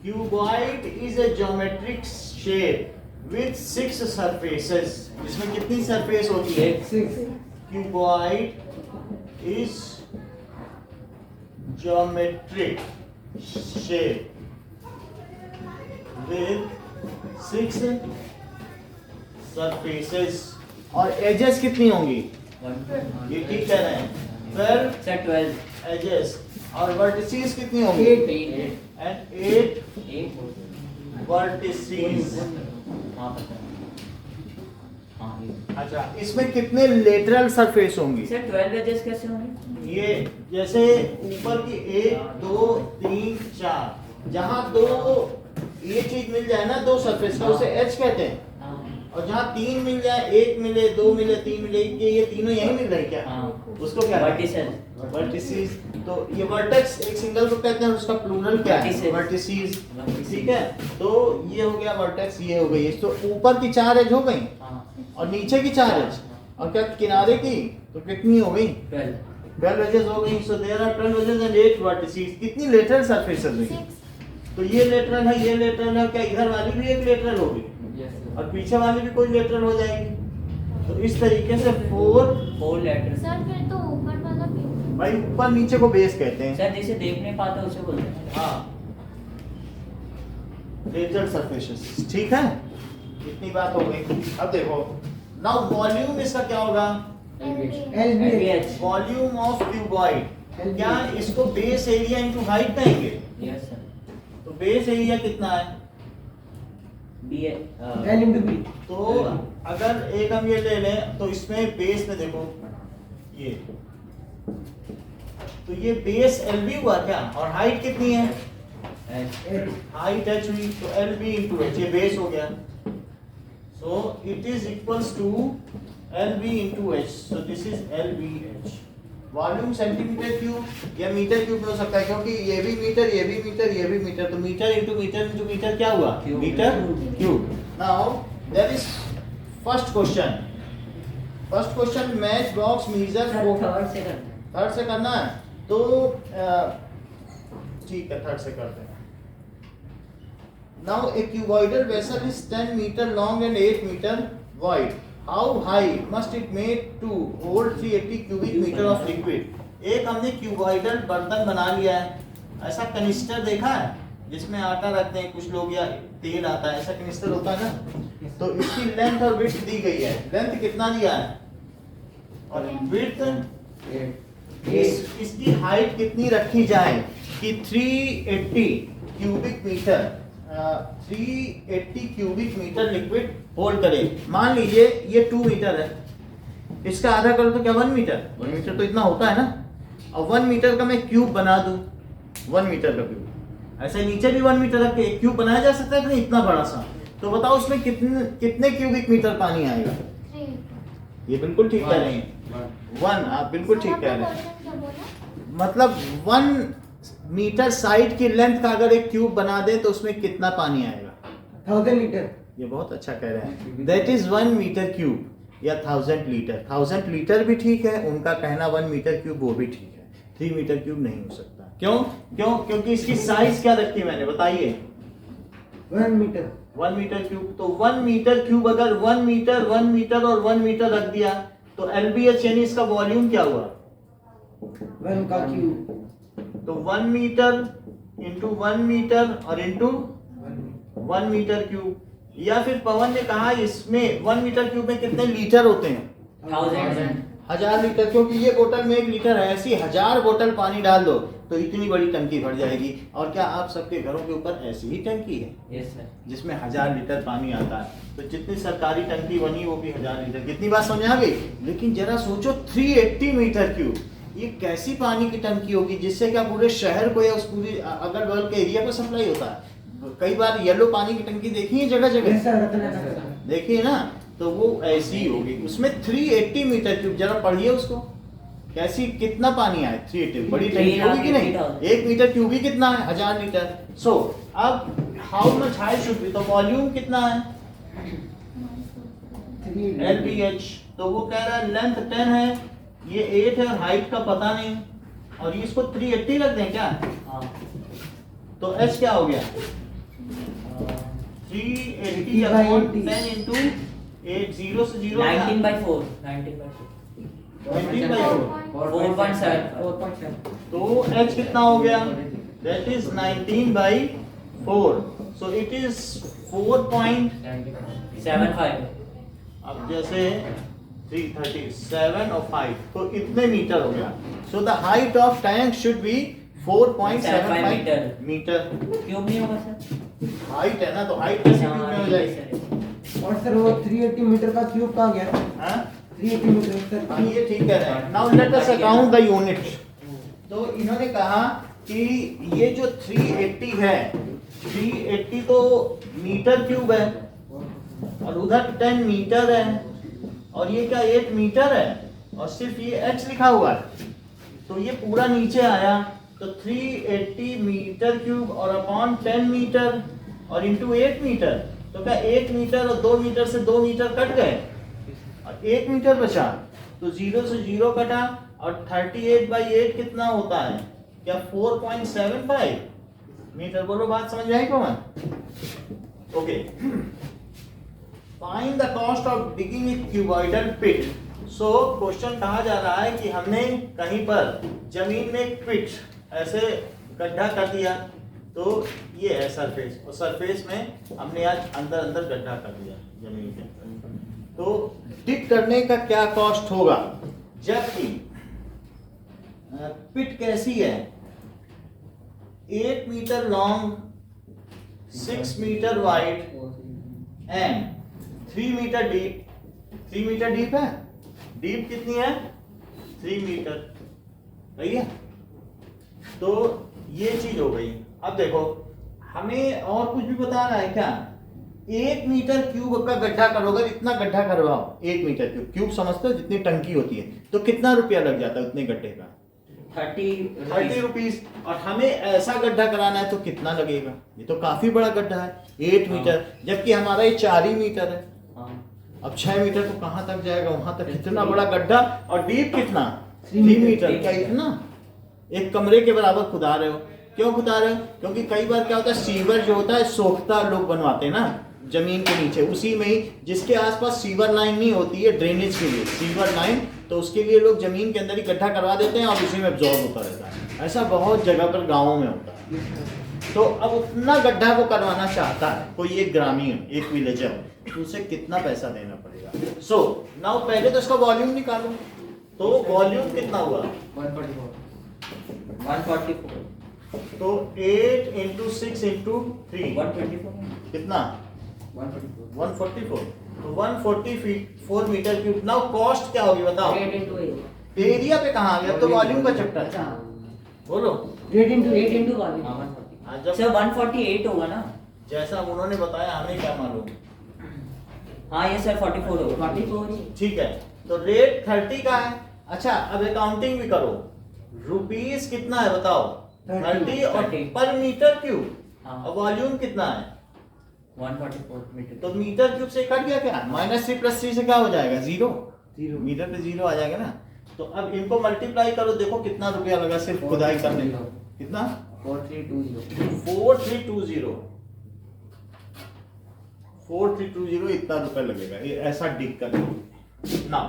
Cuboid is a geometric shape with 6 surfaces. इसमें कितनी surface होती है? 6। Cuboid is geometric shape with 6 surfaces और एजेस कितनी होंगी? ये ठीक कह रहे हैं, 12 एजेस और वर्टिसेस कितनी होंगी? 8 एंड 8 वर्टिसेस। अच्छा, इसमें कितने लेटरल सरफेस होंगी? सर 12 एजेस कैसे होंगे? ये जैसे ऊपर की 1 2 3 4 जहां दो ये चीज मिल जाए ना, दो सरफेस का, उसे एच कहते हैं। और जहाँ 3 मिल जाए, 1 मिले 2 मिले 3 मिले, ये तीनों यही मिल रहे हैं क्या? उसको क्या? वर्टिसेस। तो ये वर्टेक्स एक सिंगल को कहते हैं, उसका प्लूरल क्या है? वर्टिसेस। ठीक है, तो ये हो गया वर्टेक्स, ये हो गई। तो ऊपर की 4 एज हो गई और नीचे की 4 एज, और क्या किनारे की तो कितनी हो गई? 12 एजेस हो गई। So there are 12 edges and 8 vertices. कितनी लेटरल सरफेसेस हुई? तो ये लेटरल है, ये लेटरल है, क्या इधर वाली भी एक लेटरल होगी और पीछे वाली भी कोई लेटरल हो जाएगी। तो इस तरीके से 4 लेटरल। सर फिर तो ऊपर वाला भी भाई ऊपर नीचे को बेस कहते हैं। सर जिसे देख नहीं पाता उसे बोलते हैं। हाँ, लेटरल सरफेसेस। ठीक है, इतनी बात हो गई। अब देखो, नाउ वॉल्यूम इसका क्या होगा? LBH। Volume of cuboid. क्या इसको बेस एरिया इनटू हाइट कहेंगे? Yes sir. तो बेस एरिया कितना है? L into B। तो अगर एक हम ये ले लें तो इसमें बेस में देखो ये, तो ये बेस LB हुआ क्या, और हाइट कितनी है? हाइट h हुई, तो LB into h, ये बेस हो गया। So it is equals to LB into h, so this is LBH। Volume centimeter cube या मीटर क्यूब में हो सकता है, क्योंकि ये भी मीटर, ये भी मीटर, ये भी मीटर, तो मीटर इंटू मीटर क्या हुआ? Meter cube. Now there is first question match box measure. Third से करना है तो ठीक है, थर्ड से करते हैं। Now a cuboidal vessel is 10 meter long and 8 meter wide. How high must it made to hold 380 cubic meter of liquid? एक हमने क्यूबॉइडल बर्तन बना लिया है। ऐसा कनिस्टर देखा है जिसमें आटा रखते हैं कुछ लोग, या तेल आता है, ऐसा कनिस्टर होता है ना। तो इसकी लेंथ और विड्थ दी गई है। लेंथ कितना दिया है और विड्थ, इसकी हाइट कितनी रखी जाए कि 380 cubic meter 380 cubic meter liquid hold करे। मान लीजिए ये 2 मीटर है, इसका आधा करो तो क्या 1 मीटर? 1 मीटर तो इतना होता है ना। और 1 मीटर का मैं क्यूब बना दूं, 1 मीटर का क्यूब, ऐसे नीचे भी 1 मीटर रख के एक क्यूब बनाया जा सकता है कि नहीं, इतना बड़ा सा। तो बताओ उसमें कितने क्यूबिक मीटर पानी आएगा? 3। ये बिल्कुल ठीक कह रहे हैं, 1। आप बिल्कुल ठीक कह रहे हैं। मतलब 1 मीटर साइड की लेंथ का अगर एक क्यूब बना दे तो उसमें कितना पानी आएगा? 1000 लीटर। ये बहुत अच्छा कह रहे हैं। दैट इज 1 मीटर क्यूब या 1000 लीटर। 1000 लीटर भी ठीक है, उनका कहना 1 मीटर क्यूब वो भी ठीक है। 3 मीटर क्यूब नहीं हो सकता। क्यों? क्योंकि इसकी साइज क्या रखी है मैंने, बताइए? 1 मीटर। 1 metre cube. तो 1 मीटर क्यूब अगर 1 मीटर और 1 मीटर रख दिया तो LBH यानी इसका वॉल्यूम क्या हुआ? 1 का क्यूब। तो 1 मीटर इंटू 1 मीटर और इंटू 1 मीटर क्यूब। या फिर पवन ने कहा इसमें 1 मीटर क्यूब में कितने लीटर होते हैं? 1000 लीटर। क्योंकि ये बोतल में 1 लीटर है, ऐसी 1000 बोतल पानी डाल दो तो इतनी बड़ी टंकी भर जाएगी। और क्या आप सबके घरों के ऊपर ऐसी ही टंकी है? Yes sir. जिसमें 1000 लीटर पानी आता है। तो जितनी सरकारी टंकी बनी वो भी 1000 लीटर। कितनी बात समझ आ गई? लेकिन जरा सोचो 380 मीटर क्यूब, ये कैसी पानी की टंकी होगी जिससे क्या पूरे शहर को या उस पूरी अगल बगल के एरिया को सप्लाई होता है। कई बार येलो पानी की टंकी देखी है जगह जगह, देखिए ना, तो वो ऐसी ही होगी। उसमें 380 मीटर क्यूब, जरा पढ़िए उसको कैसी, कितना पानी आए? 380। बड़ी टंकी होगी कि नहीं? 1 मीटर क्यूब ही कितना है? 1000 लीटर। सो अब how much high should be, तो वॉल्यूम कितना है? LBH। तो वो कह रहा है लेंथ 10 है, ये 8 है, हाइट का पता नहीं, और इसको 380 रख दें क्या? तो H क्या हो गया? 380 by upon 80. 10 into 8 0 से 0 19 by 4 19 by 19 by 4 4.7 4.7 तो h कितना हो गया that is 19 by 4 so it is 4.75 अब जैसे 337 और 5 तो इतने मीटर हो गया so the height of tank should be 4.75 meter cube नहीं होगा सर हाइट है ना तो हाइट कैसे क्यूब में हो जाएगी और सर वो 380 मीटर का क्यूब कहाँ गया? हाँ 380 मीटर सर हाँ, ये ठीक कह रहे हैं now let us account the unit तो इन्होंने कहा कि ये जो 380 है 380 तो मीटर क्यूब है और उधर 10 मीटर है और ये क्या 8 मीटर है और सिर्फ ये h लिखा हुआ है तो ये पूरा नीचे आया तो 380 मीटर क्यूब और अपॉन 10 मीटर और इंटू 8 मीटर तो क्या 1 मीटर और 2 मीटर से 2 मीटर कट गए और 1 मीटर बचा तो 0 से 0 कटा और 38 बाई 8 कितना होता है क्या 4.75 मीटर बोलो बात समझ में आई कौन okay find the cost of digging a cuboidal pit so question कहा जा रहा है कि हमने कहीं पर जमीन में एक पिट ऐसे गड्ढा कर दिया तो ये है सरफेस और सरफेस में हमने आज अंदर अंदर गड्ढा कर दिया जमीन के तो डिग करने का क्या कॉस्ट होगा जबकि पिट कैसी है 8 meter long 6 meter wide and 3 meter deep 3 meter deep है डीप कितनी है 3 मीटर सही है तो ये चीज हो गई अब देखो हमें और कुछ भी बता रहा है क्या 1 मीटर क्यूब का गड्ढा करोगे इतना गड्ढा करवाओ 1 मीटर क्यूब क्यूब समझते हो जितनी टंकी होती है तो कितना रुपया लग जाता है उतने गड्ढे का 30 रुपीज और हमें ऐसा गड्ढा कराना है तो कितना लगेगा ये तो काफी बड़ा गड्ढा है 8 मीटर जबकि हमारा ये 4 ही मीटर है अब 6 मीटर तो कहाँ तक जाएगा वहां तक कितना बड़ा गड्ढा और डीप कितना 3 मीटर क्या इतना एक कमरे के बराबर खुदा रहे हो क्यों खुदा रहे हो क्योंकि कई बार क्या होता है सीवर जो होता है सोखता लोग बनवाते हैं ना जमीन के नीचे उसी में ही जिसके आसपास सीवर लाइन नहीं होती है ड्रेनेज के लिए सीवर लाइन तो उसके लिए लोग जमीन के अंदर ही गड्ढा करवा देते हैं और उसी में एब्जॉर्ब होता रहता है ऐसा बहुत जगह पर गाँवों में होता है तो अब उतना गड्ढा वो करवाना चाहता है कोई एक ग्रामीण एक विलेजर तो उसे कितना पैसा देना पड़ेगा सो नाउ पहले तो इसका वॉल्यूम निकालो तो वॉल्यूम कितना हुआ 144 तो 8 इंटू 6 इंटू 3 124 कितना 144 तो 144 मीटर क्यूब नाउ कॉस्ट क्या होगी बताओ 8 into 8 एरिया पे कहाँ आ गया तो वॉल्यूम का चैप्टर है बोलो 8 into 8 into 1 हाँ, जब सर 148 होगा ना जैसा उन्होंने बताया हमें क्या मालूम हाँ ये सर 44 होगा 44 ठीक है तो रेट 30 का है अच्छा अब अकाउंटिंग भी करो रुपीस कितना है बताओ 30 और 30 पर मीटर क्यूब हाँ। और वॉल्यूम कितना है 144 मीटर तो मीटर क्यूब से कट गया क्या -3 + 3 से क्या हो जाएगा 0 0 मीटर पे 0 आ जाएगा ना तो अब इनको मल्टीप्लाई करो देखो कितना रुपया लगा सिर्फ खुदाई करने का कितना 4320 4320 इतना रुपया लगेगा ये ऐसा डिग करने ना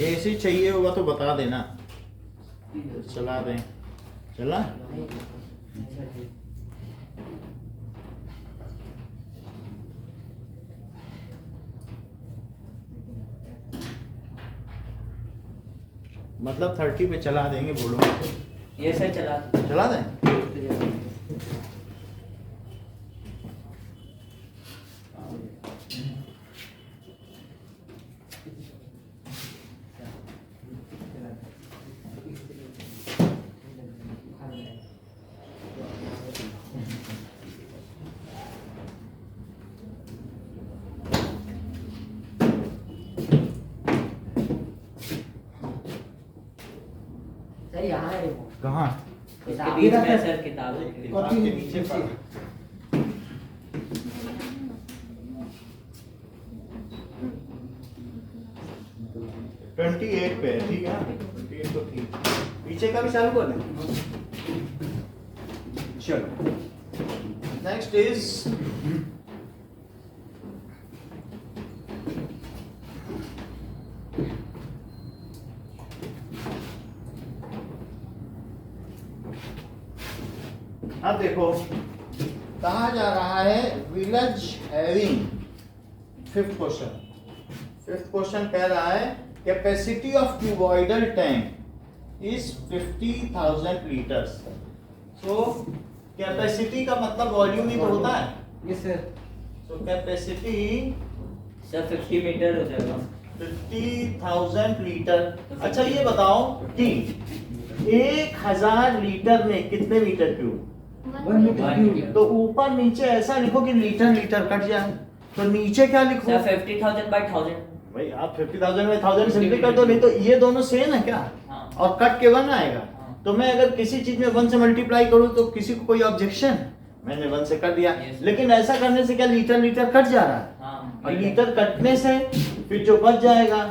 ऐसी चाहिए होगा तो बता देना चला दें चला मतलब 30 पे चला देंगे बोलो ये सर चला दें सर यहाँ है वो कहाँ इसके बीच में सर किताब है दिमाग के नीचे पड़ा 28 पे है, ठीक है 28 तो ठीक। पीछे का भी चालू कर दें। चलो नेक्स्ट इज अब देखो कहा जा रहा है विलेज हैविंग फिफ्थ क्वेश्चन कह रहा है capacity of cuboidal tank is 50,000 litres. सो कैपेसिटी का मतलब वॉल्यूम ही तो होता है। Yes sir. So capacity sir 50 metre हो जाएगा। 50,000 लीटर। अच्छा ये बताओ कि 1,000 लीटर में कितने मीटर क्यूब? 1 metre cube. तो ऊपर नीचे ऐसा लिखो कि लीटर लीटर कट जाए, तो नीचे क्या लिखो? Sir 50,000 by 1000। भाई आप 50,000 में 1000 सिंपली कर दो, नहीं तो ये दोनों सेम है क्या? हाँ। और कट के 1 आएगा। हाँ। तो मैं अगर किसी चीज में 1 से मल्टीप्लाई करूं तो किसी को कोई ऑब्जेक्शन? मैंने 1 से कर दिया। Yes. लेकिन ऐसा करने से क्या लीटर लीटर कट जा रहा है? हाँ। और लीटर कटने से फिर जो बच जाएगा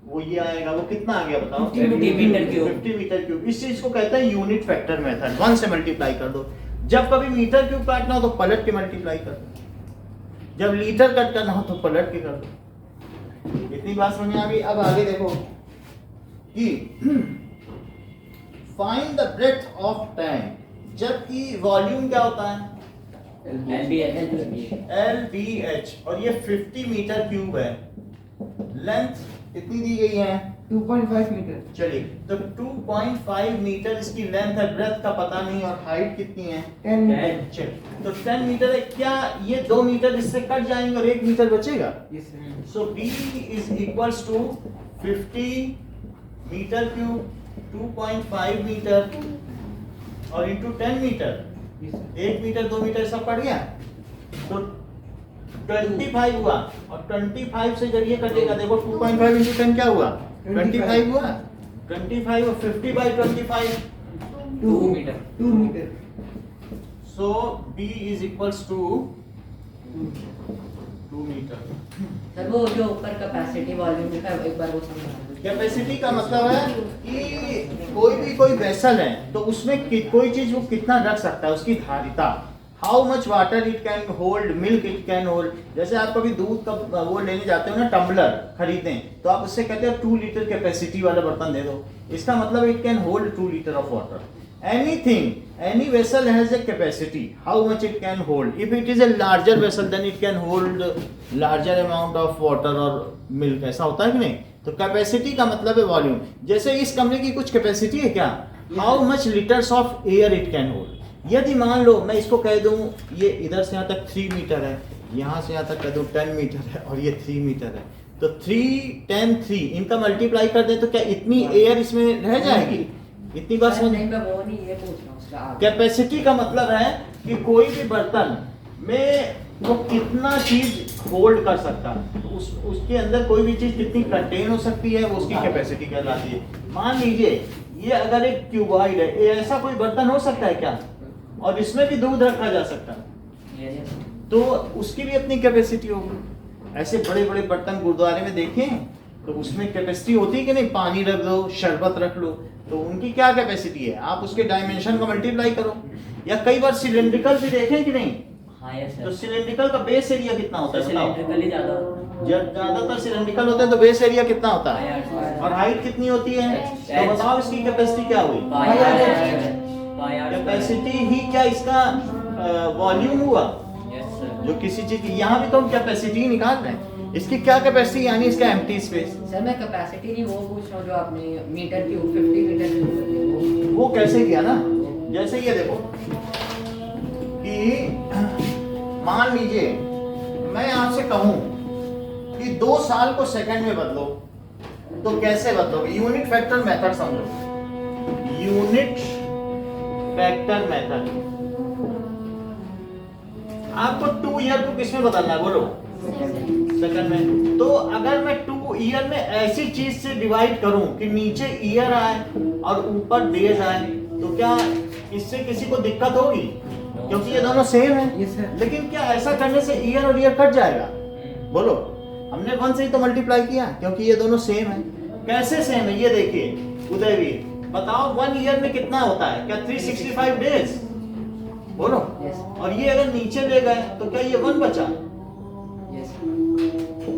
वो ये आएगा। वो कितना आ गया बताओ? 50 मीटर क्यूब। 50 metre cube. इस चीज को कहते हैं यूनिट फैक्टर मेथड। 1 से मल्टीप्लाई कर दो। जब कभी मीटर क्यूब काटना हो तो पलट के मल्टीप्लाई कर दो, जब लीटर कट करना हो तो पलट के कर दो। इतनी बात समझ में आ गई। अब आगे देखो कि find the breadth of tank, जबकि वॉल्यूम क्या होता है? LBH, और ये 50 मीटर क्यूब है। लेंथ कितनी दी गई है? 2.5 मीटर। चलिए तो 2.5 मीटर इसकी लेंथ है, ब्रेथ का पता नहीं, और हाइट कितनी है? 10 मीटर। चलिए तो 10 मीटर है। क्या ये 2 मीटर इससे कट जाएंगे और 1 मीटर बचेगा? Yes sir. So B is equals to 50 metre cube 2.5 metre और into 10 metre. Yes sir. 1 metre 2 metre सब पड़ गया तो 25 हुआ, और 25 से जब ये कटेगा देखो 2.5 इंटू 10 क्या हुआ? 25 हुआ। 25 और 50 by 25 2 meter. 2 meter. So B is equals to 2 meter. Sir वो जो ऊपर कैपेसिटी वॉल्यूम लिखा है एक बार वो समझा दो। कैपेसिटी का मतलब है कि कोई वेसल है तो उसमें कोई चीज वो कितना रख सकता है, उसकी धारिता। How much water it can hold, milk it can hold. जैसे आप कभी दूध का वो लेने जाते हो ना, टम्बलर खरीदें, तो आप उससे कहते हैं 2 लीटर कैपेसिटी वाला बर्तन दे दो। इसका मतलब it can hold 2 litre of water. Anything, any vessel has a capacity. How much it can hold? If it is a larger vessel, then it can hold larger amount of water or milk. ऐसा होता है कि नहीं? तो capacity का मतलब है volume. जैसे इस कमरे की कुछ कैपेसिटी है क्या? How much liters of air it can hold? यदि मान लो मैं इसको कह दूं ये इधर से यहाँ तक 3 मीटर है, यहाँ से यहाँ तक कह दूं 10 मीटर है, और ये 3 मीटर है, तो 3, 10, 3 इनका मल्टीप्लाई कर दे तो क्या इतनी एयर इसमें रह जाएगी? इतनी बात समझ? नहीं मैं वो नहीं ये पूछ रहा हूँ उसका आगे। कैपेसिटी का मतलब है कि कोई भी बर्तन में वो कितना चीज होल्ड कर सकता है, उसके अंदर कोई भी चीज कितनी कंटेन हो सकती है, वो उसकी कैपेसिटी कहलाती है। मान लीजिए ये अगर एक क्यूबॉइड है, ये ऐसा कोई बर्तन हो सकता है क्या? और इसमें भी दूध रखा जा सकता है, तो उसकी भी अपनी कैपेसिटी होगी। ऐसे बड़े बड़े बर्तन गुरुद्वारे में देखें तो उसमें कैपेसिटी होती है कि नहीं? पानी रख दो, शरबत रख लो, तो उनकी क्या कैपेसिटी है? आप उसके डायमेंशन को मल्टीप्लाई करो। या कई बार सिलेंड्रिकल भी देखें कि नहीं? हाँ यस तो सर। सिलेंड्रिकल का बेस एरिया कितना होता है बताओ? सिलेंड्रिकली ज्यादा जब ज्यादातर सिलेंड्रिकल होते हैं तो बेस एरिया कितना होता है? Pi और हाइट कितनी होती है? तो H. बताओ इसकी कैपेसिटी क्या हुई? कैपेसिटी ही क्या इसका वॉल्यूम हुआ? Yes sir. जो किसी चीज की, यहाँ भी तो हम कैपेसिटी निकाल रहे हैं। इसकी क्या कैपेसिटी यानी इसका एम्प्टी स्पेस। सर मैं कैपेसिटी नहीं वो पूछ रहा हूँ जो आपने मीटर क्यूब 50 मीटर क्यूब वो कैसे किया ना, जैसे ये देखो कि मान लीजिए मैं आपसे कहूं कि 2 साल को सेकंड में बदलो, तो कैसे बदलोगे? यूनिट फैक्टर मेथड समझो। Unit factor method. आपको 2 ईयर को किस में बदलना है बोलो? सेकंड में। तो अगर मैं 2 ईयर में ऐसी चीज से डिवाइड करूं कि नीचे ईयर आए और ऊपर डेज आए, तो क्या इससे किसी को दिक्कत होगी? क्योंकि ये दोनों सेम है। Yes, sir. लेकिन क्या ऐसा करने से ईयर और ईयर कट जाएगा? बोलो, हमने 1 से ही तो मल्टीप्लाई किया क्योंकि ये दोनों सेम है। कैसे सेम है ये देखिए उदयवीर, बताओ 1 ईयर में कितना होता है? क्या 365 डेज? बोलो। Yes. और ये अगर नीचे ले गए तो क्या ये 1 बचा? Yes.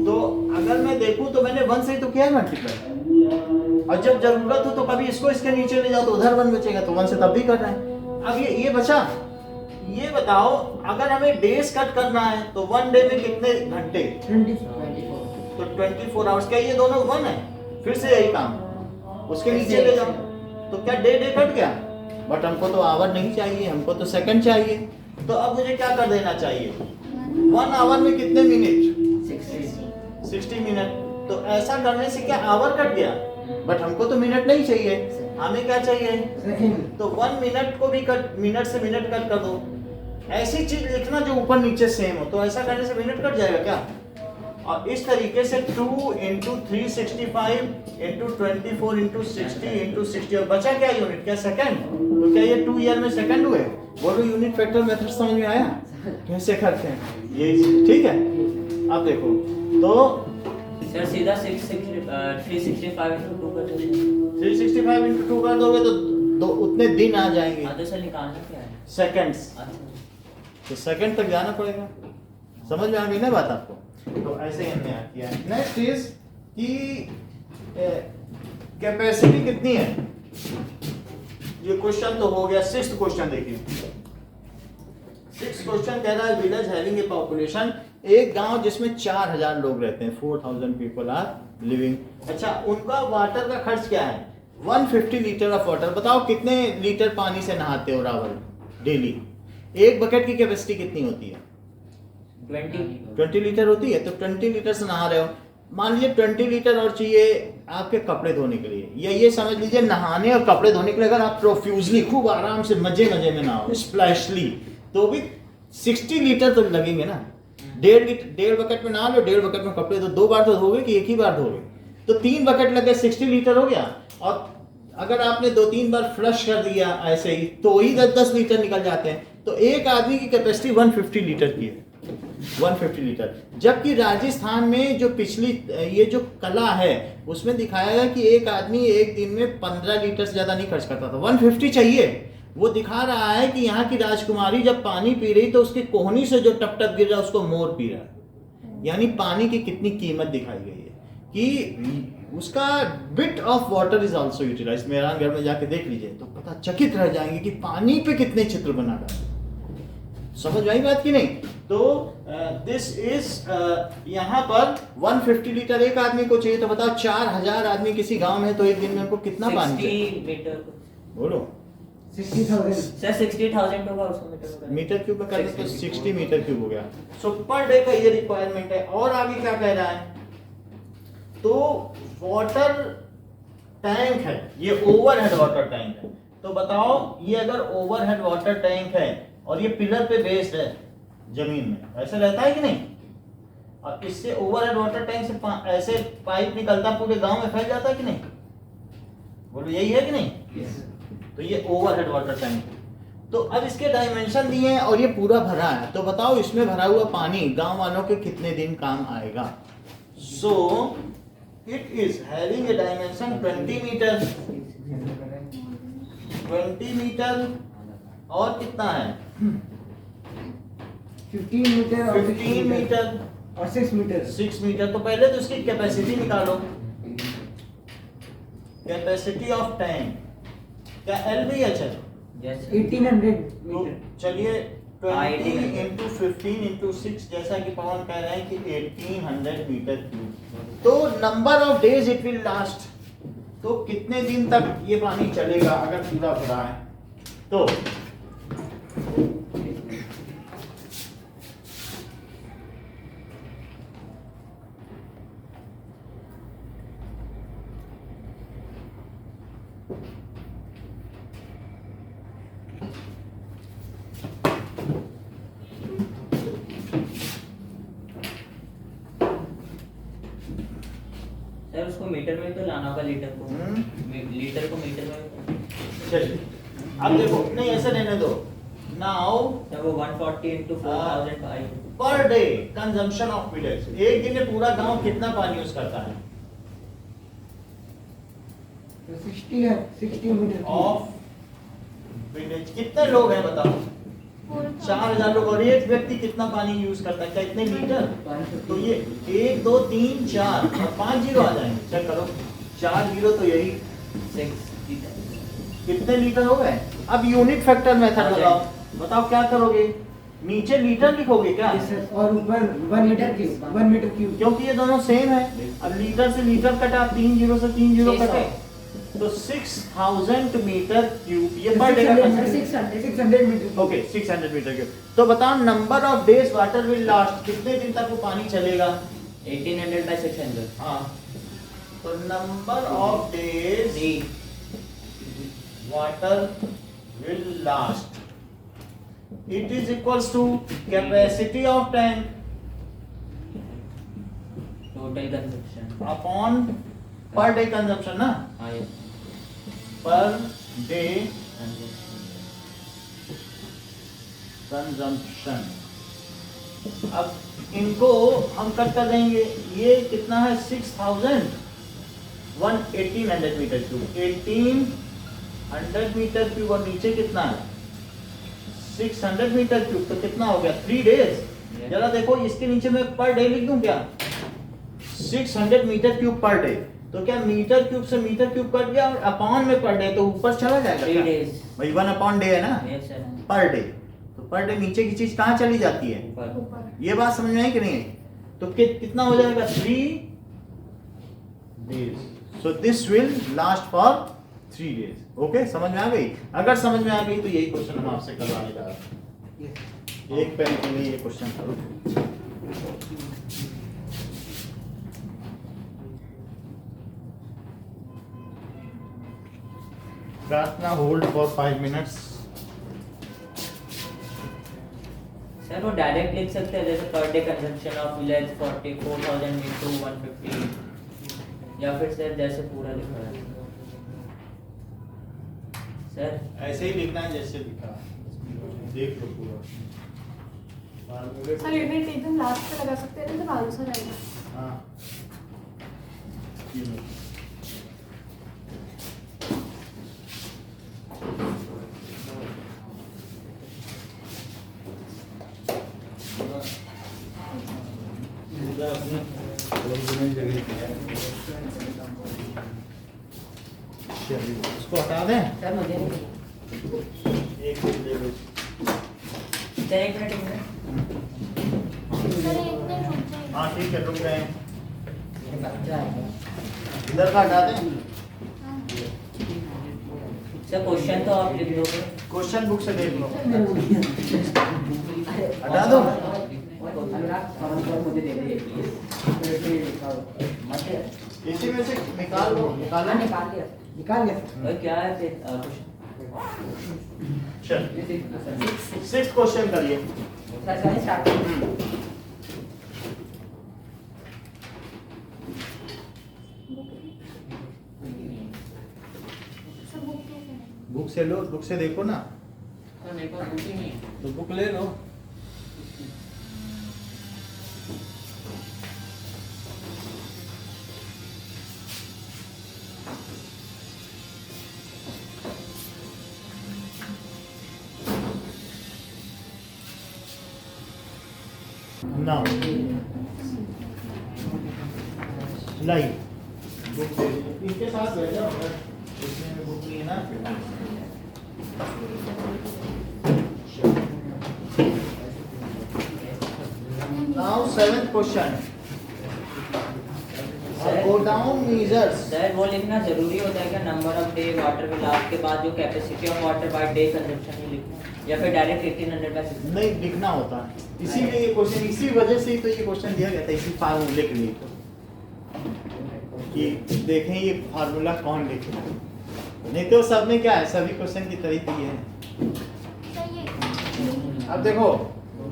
तो अगर मैं देखूं तो मैंने 1 से ही तो किया है मल्टीप्लाई, और जब जरूरत हो तो कभी इसको इसके नीचे ले जाओ तो उधर 1 बचेगा, तो 1 से तब भी कर रहे हैं। अब ये बचा। ये बताओ अगर हमें डेज कट करना है तो 1 डे में कितने घंटे? 24. तो 24 आवर्स। क्या ये दोनों 1 है? फिर से यही काम, उसके नीचे ले जाओ तो क्या डे कट गया? बट हमको तो आवर नहीं चाहिए, हमको तो सेकंड चाहिए। तो अब मुझे क्या कर देना चाहिए? 1 आवर में कितने मिनट? 60 मिनट। तो ऐसा करने से क्या आवर कट गया? बट हमको तो मिनट नहीं चाहिए, हमें क्या चाहिए? सेकंड। तो 1 मिनट को भी कट, मिनट से मिनट कट कर दो। ऐसी चीज लिखना जो ऊपर नीचे सेम हो, तो ऐसा करने से मिनट कट जाएगा क्या? और इस तरीके से 2 into 365 into 24 into 60 into 60, और बचा क्या यूनिट? क्या सेकंड? तो क्या ये 2 ईयर में सेकंड हुए? बोलो यूनिट वेक्टर मेथड समझ में आया कैसे करते हैं ये? ठीक है। अब देखो तो सर सीधा 365 into 2 कर देंगे। 365 into 2 कर दोगे तो दो उतने दिन आ जाएंगे। हाँ तो सर निकालना क्या है? सेकंड्स। अच्छा तो सेकंड तक जाना पड़ेगा। समझ में आ गई ना बात आपको? तो ऐसे ही हमने याद किया। नेक्स्ट इज कि कैपेसिटी कितनी है? ये क्वेश्चन तो हो गया। 6th क्वेश्चन देखिए। 6th क्वेश्चन कह रहा है विलेज हैविंग ए पॉपुलेशन, एक गांव जिसमें 4000 लोग रहते हैं, 4000 पीपल आर लिविंग। अच्छा, उनका वाटर का खर्च क्या है? 150 लीटर ऑफ वाटर। बताओ कितने लीटर पानी से नहाते हो रावल डेली? एक बकेट की कैपेसिटी कितनी होती है? 20 लीटर होती है। तो 20 लीटर से नहा रहे हो, मान लीजिए 20 लीटर और चाहिए आपके कपड़े धोने के लिए, या ये समझ लीजिए नहाने और कपड़े धोने के लिए अगर आप प्रोफ्यूजली खूब आराम से मजे में नहाओ स्प्लैशली, तो भी 60 लीटर तो लगेंगे ना। 1.5 बकेट में नहा लो, 1.5 बकेट में कपड़े धो, 2 बार तो धोगे कि एक ही बार धोगे? तो 3 बकेट लगे, 60 लीटर हो गया। और अगर आपने 2-3 बार फ्लश कर दिया ऐसे ही तो ही 10-10 लीटर निकल जाते हैं। तो एक आदमी की कैपेसिटी 150 लीटर की है, 150 लीटर। जबकि राजस्थान में जो पिछली ये जो कला है उसमें दिखाया गया कि एक आदमी एक दिन में 15 लीटर से ज्यादा नहीं खर्च करता था, 150 चाहिए। वो दिखा रहा है कि यहाँ की राजकुमारी जब पानी पी रही तो उसकी कोहनी से जो टप टप गिर रहा है उसको मोर पी रहा है। यानी पानी की कितनी कीमत दिखाई गई है कि उसका bit of water is also utilize. Mehran घर में जाके देख लीजिए तो पता चकित रह जाएंगे कि पानी पे कितने चित्र बना रहा है। समझ आई बात की नहीं? तो दिस इज यहाँ पर 150 लीटर एक आदमी को चाहिए। तो बताओ 4000 आदमी किसी गांव में है तो एक दिन में उनको कितना पानी चाहिए? 60 मीटर। बोलो 60,000। सर 60,000 होगा उसको मीटर क्यूब में करने तो 60 मीटर क्यूब हो गया। सो पर डे का ये रिक्वायरमेंट है। और आगे क्या कह रहा है? तो वाटर टैंक है, ये ओवरहेड वाटर टैंक है। तो बताओ ये अगर ओवरहेड वाटर टैंक है और ये पिलर पे बेस्ड है जमीन में, ऐसे रहता है कि नहीं? और इससे ओवरहेड वाटर टैंक से ऐसे पाइप निकलता पूरे गांव में फैल जाता है कि नहीं? बोलो यही है कि नहीं? तो ये ओवरहेड वाटर टैंक है। तो अब इसके डायमेंशन दिए हैं और ये पूरा भरा है। तो बताओ इसमें भरा हुआ पानी गांव वालों के कितने दिन काम आएगा? So it is having a dimension 20 meter. 20 meter और कितना है? 15 मीटर और 15 मीटर और 6 मीटर। 6 मीटर। तो पहले तो इसकी कैपेसिटी निकालो। कैपेसिटी ऑफ टैंक क्या LBH है? यस 1800 तो मीटर। चलिए 20 1800 into 15 into 6, जैसा कि पवन कह रहे हैं कि 1800 मीटर क्यूब। तो number of days it will last, तो कितने दिन तक ये पानी चलेगा अगर पूरा भरा है? तो सर उसको मीटर में तो लाना होगा, लीटर को लीटर को मीटर में। चलिए अब देखो, नहीं ऐसे लेने दो। नाउ सर वो 140 into 4005 per day consumption of village, एक दिन में पूरा गांव कितना पानी यूज करता है? तो 60 है, 60 मीटर ऑफ विंडेज। कितने लोग हैं बताओ? 4000 लोग। और एक व्यक्ति कितना पानी यूज करता है? क्या इतने लीटर? तो ये 1 2 3 4 और 5 जीरो आ जाएंगे। चेक करो, 4 जीरो तो यही 6 लीटर। कितने लीटर हो गए? अब यूनिट फैक्टर मेथड लगाओ। बताओ क्या करोगे? नीचे लीटर लिखोगे क्या? और ऊपर 1 मीटर क्यूब, 1 मीटर क्यूब। क्योंकि ये दोनों सेम है। अब लीटर से लीटर कटा, 3 जीरो से 3 जीरो 600। कटे, तो 6000 मीटर क्यूब ये पर डे का 600 मीटर। Okay 600 metre cube. तो बताओ number of days water will last, कितने दिन तक वो पानी चलेगा? 1800 by 600। हाँ, तो number of days 3। Water will last, it is equals to capacity of tank total consumption. upon per day consumption ना, हाँ ये per day consumption। अब इनको हम कट कर देंगे। ये कितना है? 1800 मीटर क्यूब, 1800 मीटर क्यूब। और नीचे कितना है? 600 मीटर क्यूब। तो कितना हो गया? 3 डेज। जरा देखो इसके नीचे मैं पर डे लिख दूं क्या? 600 मीटर क्यूब पर डे। तो क्या मीटर क्यूब से मीटर क्यूब कट गया और अपॉन में पर डे तो ऊपर चला जाएगा 3 क्या? days। भाई 1 अपॉन डे है ना, यस सर। Per day. तो पर डे नीचे की चीज कहाँ चली जाती है? ऊपर। ये बात समझ में आई कि नहीं? तो कितना हो जाएगा? 3 days. So this will last for 3 days. Okay, समझ में आ गई? अगर समझ में आ गई तो यही क्वेश्चन हम आपसे करवाने जा रहे हैं। एक पेन के लिए ये क्वेश्चन करो। प्रार्थना होल्ड फॉर 5 मिनट्स। सर वो डायरेक्ट लिख सकते हैं, जैसे per day consumption of village 44,000 into 150, या फिर सर जैसे पूरा लिखा है सर। ऐसे ही लिखना है जैसे लिखा है। देख लो पूरा। सर यूनिट एकदम लास्ट पे लगा सकते हैं, तो आलू सा रहेगा। हाँ, ये लो। चलिए, इसको हटा दें। सर मुझे नहीं एक मिनट दे दो। सर एक मिनट सर एक दिन रुक जाइए। हाँ ठीक है, रुक गए। जाएगा। इधर का हटा दें। सर क्वेश्चन तो आप लिख दोगे। क्वेश्चन बुक से देख लो। हटा दो। मुझे दे दीजिए प्लीज। इसी में से निकाल लो। निकाला निकाल लिया। निकाल लिया। भाई क्या है फिर क्वेश्चन? चल 6th क्वेश्चन करिए। सर करें स्टार्ट। सर बुक कैसे है? बुक से लो, बुक से देखो ना। सर मेरे पास बुक ही नहीं है। तो बुक ले लो। नाउ लाइव बुक दे दो। इनके साथ बैठ जाओ। अगर इसमें बुक नहीं है ना, now 7th question. Go down measures. Sir वो लिखना जरूरी होता है क्या? Number of day water will last के बाद जो capacity of water by day consumption ही लिखना, या फिर डायरेक्ट 1800 by 600? नहीं, लिखना होता है। इसीलिए ये क्वेश्चन, इसी वजह से ही तो ये क्वेश्चन दिया गया था, इसी फार्मूले के लिए कि देखें ये फार्मूला कौन लिखेगा। नहीं तो सब में क्या है, सभी क्वेश्चन की तरह ही है। सर ये अब देखो,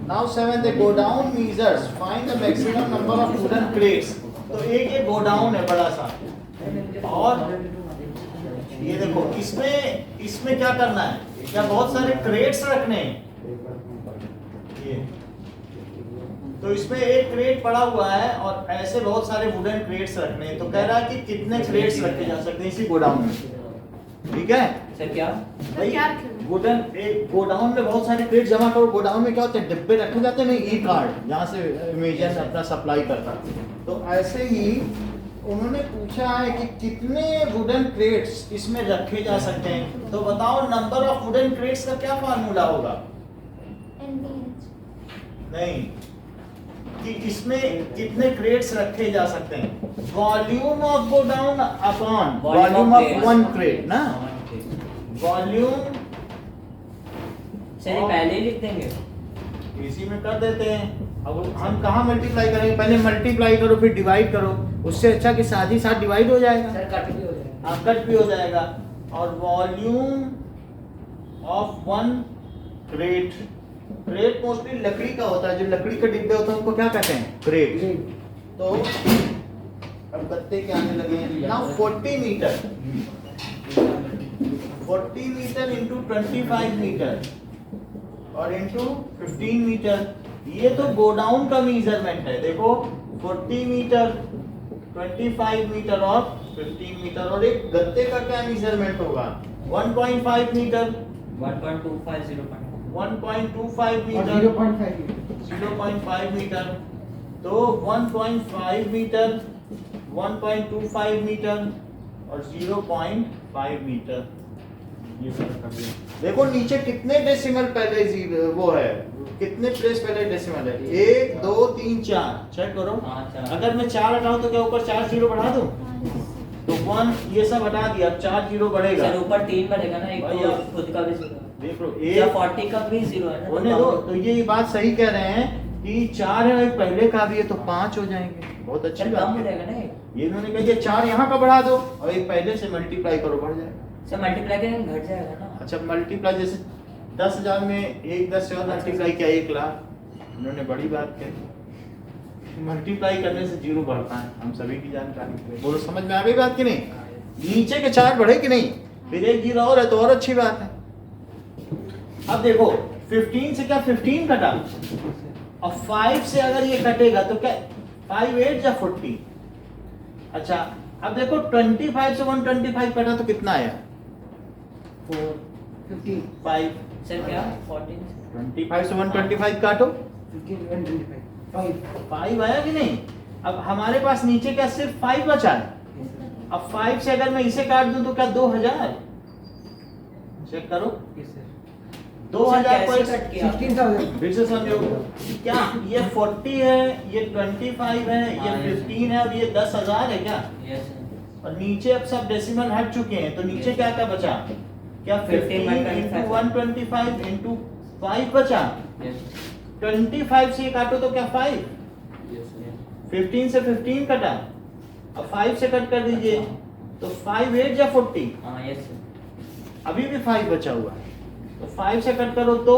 now 7th go down measures, find the maximum number of wooden crates. तो एक ये गो डाउन है बड़ा सा, और ये देखो इसमें क्या करना है? क्या बहुत सारे क्रेट्स रखने हैं? ये तो इसमें एक क्रेट पड़ा हुआ है और ऐसे बहुत सारे वुडन क्रेट्स रखने हैं, तो कह रहा है कि कितने क्रेट्स रखे जा सकते हैं इसी गोडाउन में, ठीक है सर क्या? भाई? क्या रखें? वुडन एक गोडाउन में बहुत सारे क्रेट जमा करो। गोडाउन में क्या होते हैं, डिब्बे रखे जाते हैं ना, ई कार्ड जहाँ से अमेजन अपना सप्लाई करता है। तो ऐसे ही उन्होंने पूछा है कि कितने वुडन क्रेट्स इसमें रखे जा सकते हैं। तो बताओ नंबर ऑफ वुडन क्रेट्स का क्या फार्मूला होगा? नहीं, कि इसमें कितने क्रेट्स रखे जा सकते हैं। Volume of godown upon volume of one crate ना, वॉल्यूम सर ये पहले ही लिख देंगे। इसी में कर देते हैं। अब हम कहाँ मल्टीप्लाई करेंगे, पहले मल्टीप्लाई करो फिर डिवाइड करो, उससे अच्छा कि साथ ही साथ डिवाइड हो जाएगा। सर कट भी हो जाएगा। हाँ कट भी हो जाएगा। और volume of one crate, crate mostly लकड़ी का होता है, जो लकड़ी के डिब्बे होते हैं उनको क्या कहते हैं, क्रेट। तो अब गत्ते क्या आने लगे हैं now 40 metre, 40 metre into 25 metre और इंटू 15 मीटर। ये तो गोडाउन का मेजरमेंट है। देखो 40 मीटर, 25 मीटर और 15 मीटर। और एक गत्ते का क्या मेजरमेंट होगा, 1.5 मीटर, 1.25 1.25 और मीटर, 0.5 0.5 मीटर। तो 1.5 मीटर, 1.25 मीटर और 0.5 मीटर। ये फर्क कर दिया। देखो नीचे कितने डेसिमल पहले वो है, कितने प्लेस पहले डेसिमल है, 1 2 3 4। चेक करो। हाँ, 4। अगर मैं 4 हटाऊं तो क्या ऊपर 4 जीरो बढ़ा दूं? तो 1 ये सब हटा दिया, अब 4 जीरो बढ़ेगा। सर ऊपर 3 बढ़ेगा ना, एक भाई तो आप खुद का भी 0 देख लो या एक 40 का भी 0 है ना, होने दो। तो ये बात सही कह रहे हैं कि 4 है, एक पहले का भी है, तो 5 हो जाएंगे। बहुत अच्छी सर कम बात हो है। जाएगा ना ये इन्होंने कहा ये 4 यहाँ का बढ़ा दो और एक पहले से मल्टीप्लाई करो, बढ़ जाएगा। सर मल्टीप्लाई करेंगे घट जाएगा ना। अच्छा मल्टीप्लाई जैसे 10,000 में एक 10 से और मल्टीप्लाई किया 1 लाख, इन्होंने बड़ी बात कही। मल्टीप्लाई करने से 0 बढ़ता है, हम सभी की जानकारी। बोलो समझ में आ गई बात कि नहीं? नीचे के 4 बढ़े कि नहीं, फिर एक 0 और है तो और अच्छी बात है। अब देखो 15 से क्या 15 कटा, और 5 से अगर ये कटेगा तो क्या 5 8 या 40। अच्छा अब देखो 25 से 125 कटा तो कितना आया, 50 5। सर क्या 14 25 से 125 काटो, 15 125 5 आया कि नहीं? अब हमारे पास नीचे क्या सिर्फ 5 बचा है। अब 5 से अगर मैं इसे काट दूं तो क्या 2000? चेक करो 2000 कैसे कट किया? 16,000 फिर से समझो क्या ये 40 है, ये 25 है, ये हाँ, 15 है और ये 10,000 है क्या? Yes sir. और नीचे अब सब डेसिमल हट चुके हैं, तो नीचे क्या क्या बचा, क्या 15 इंटू 125 इंटू 5 बचा। यस 25 से काटो तो क्या 5, 15 से 15 कटा, अब 5 से कट कर दीजिए तो 5 8 या 40, हाँ यस सर। अभी भी 5 बचा हुआ है, तो 5 से कट करो तो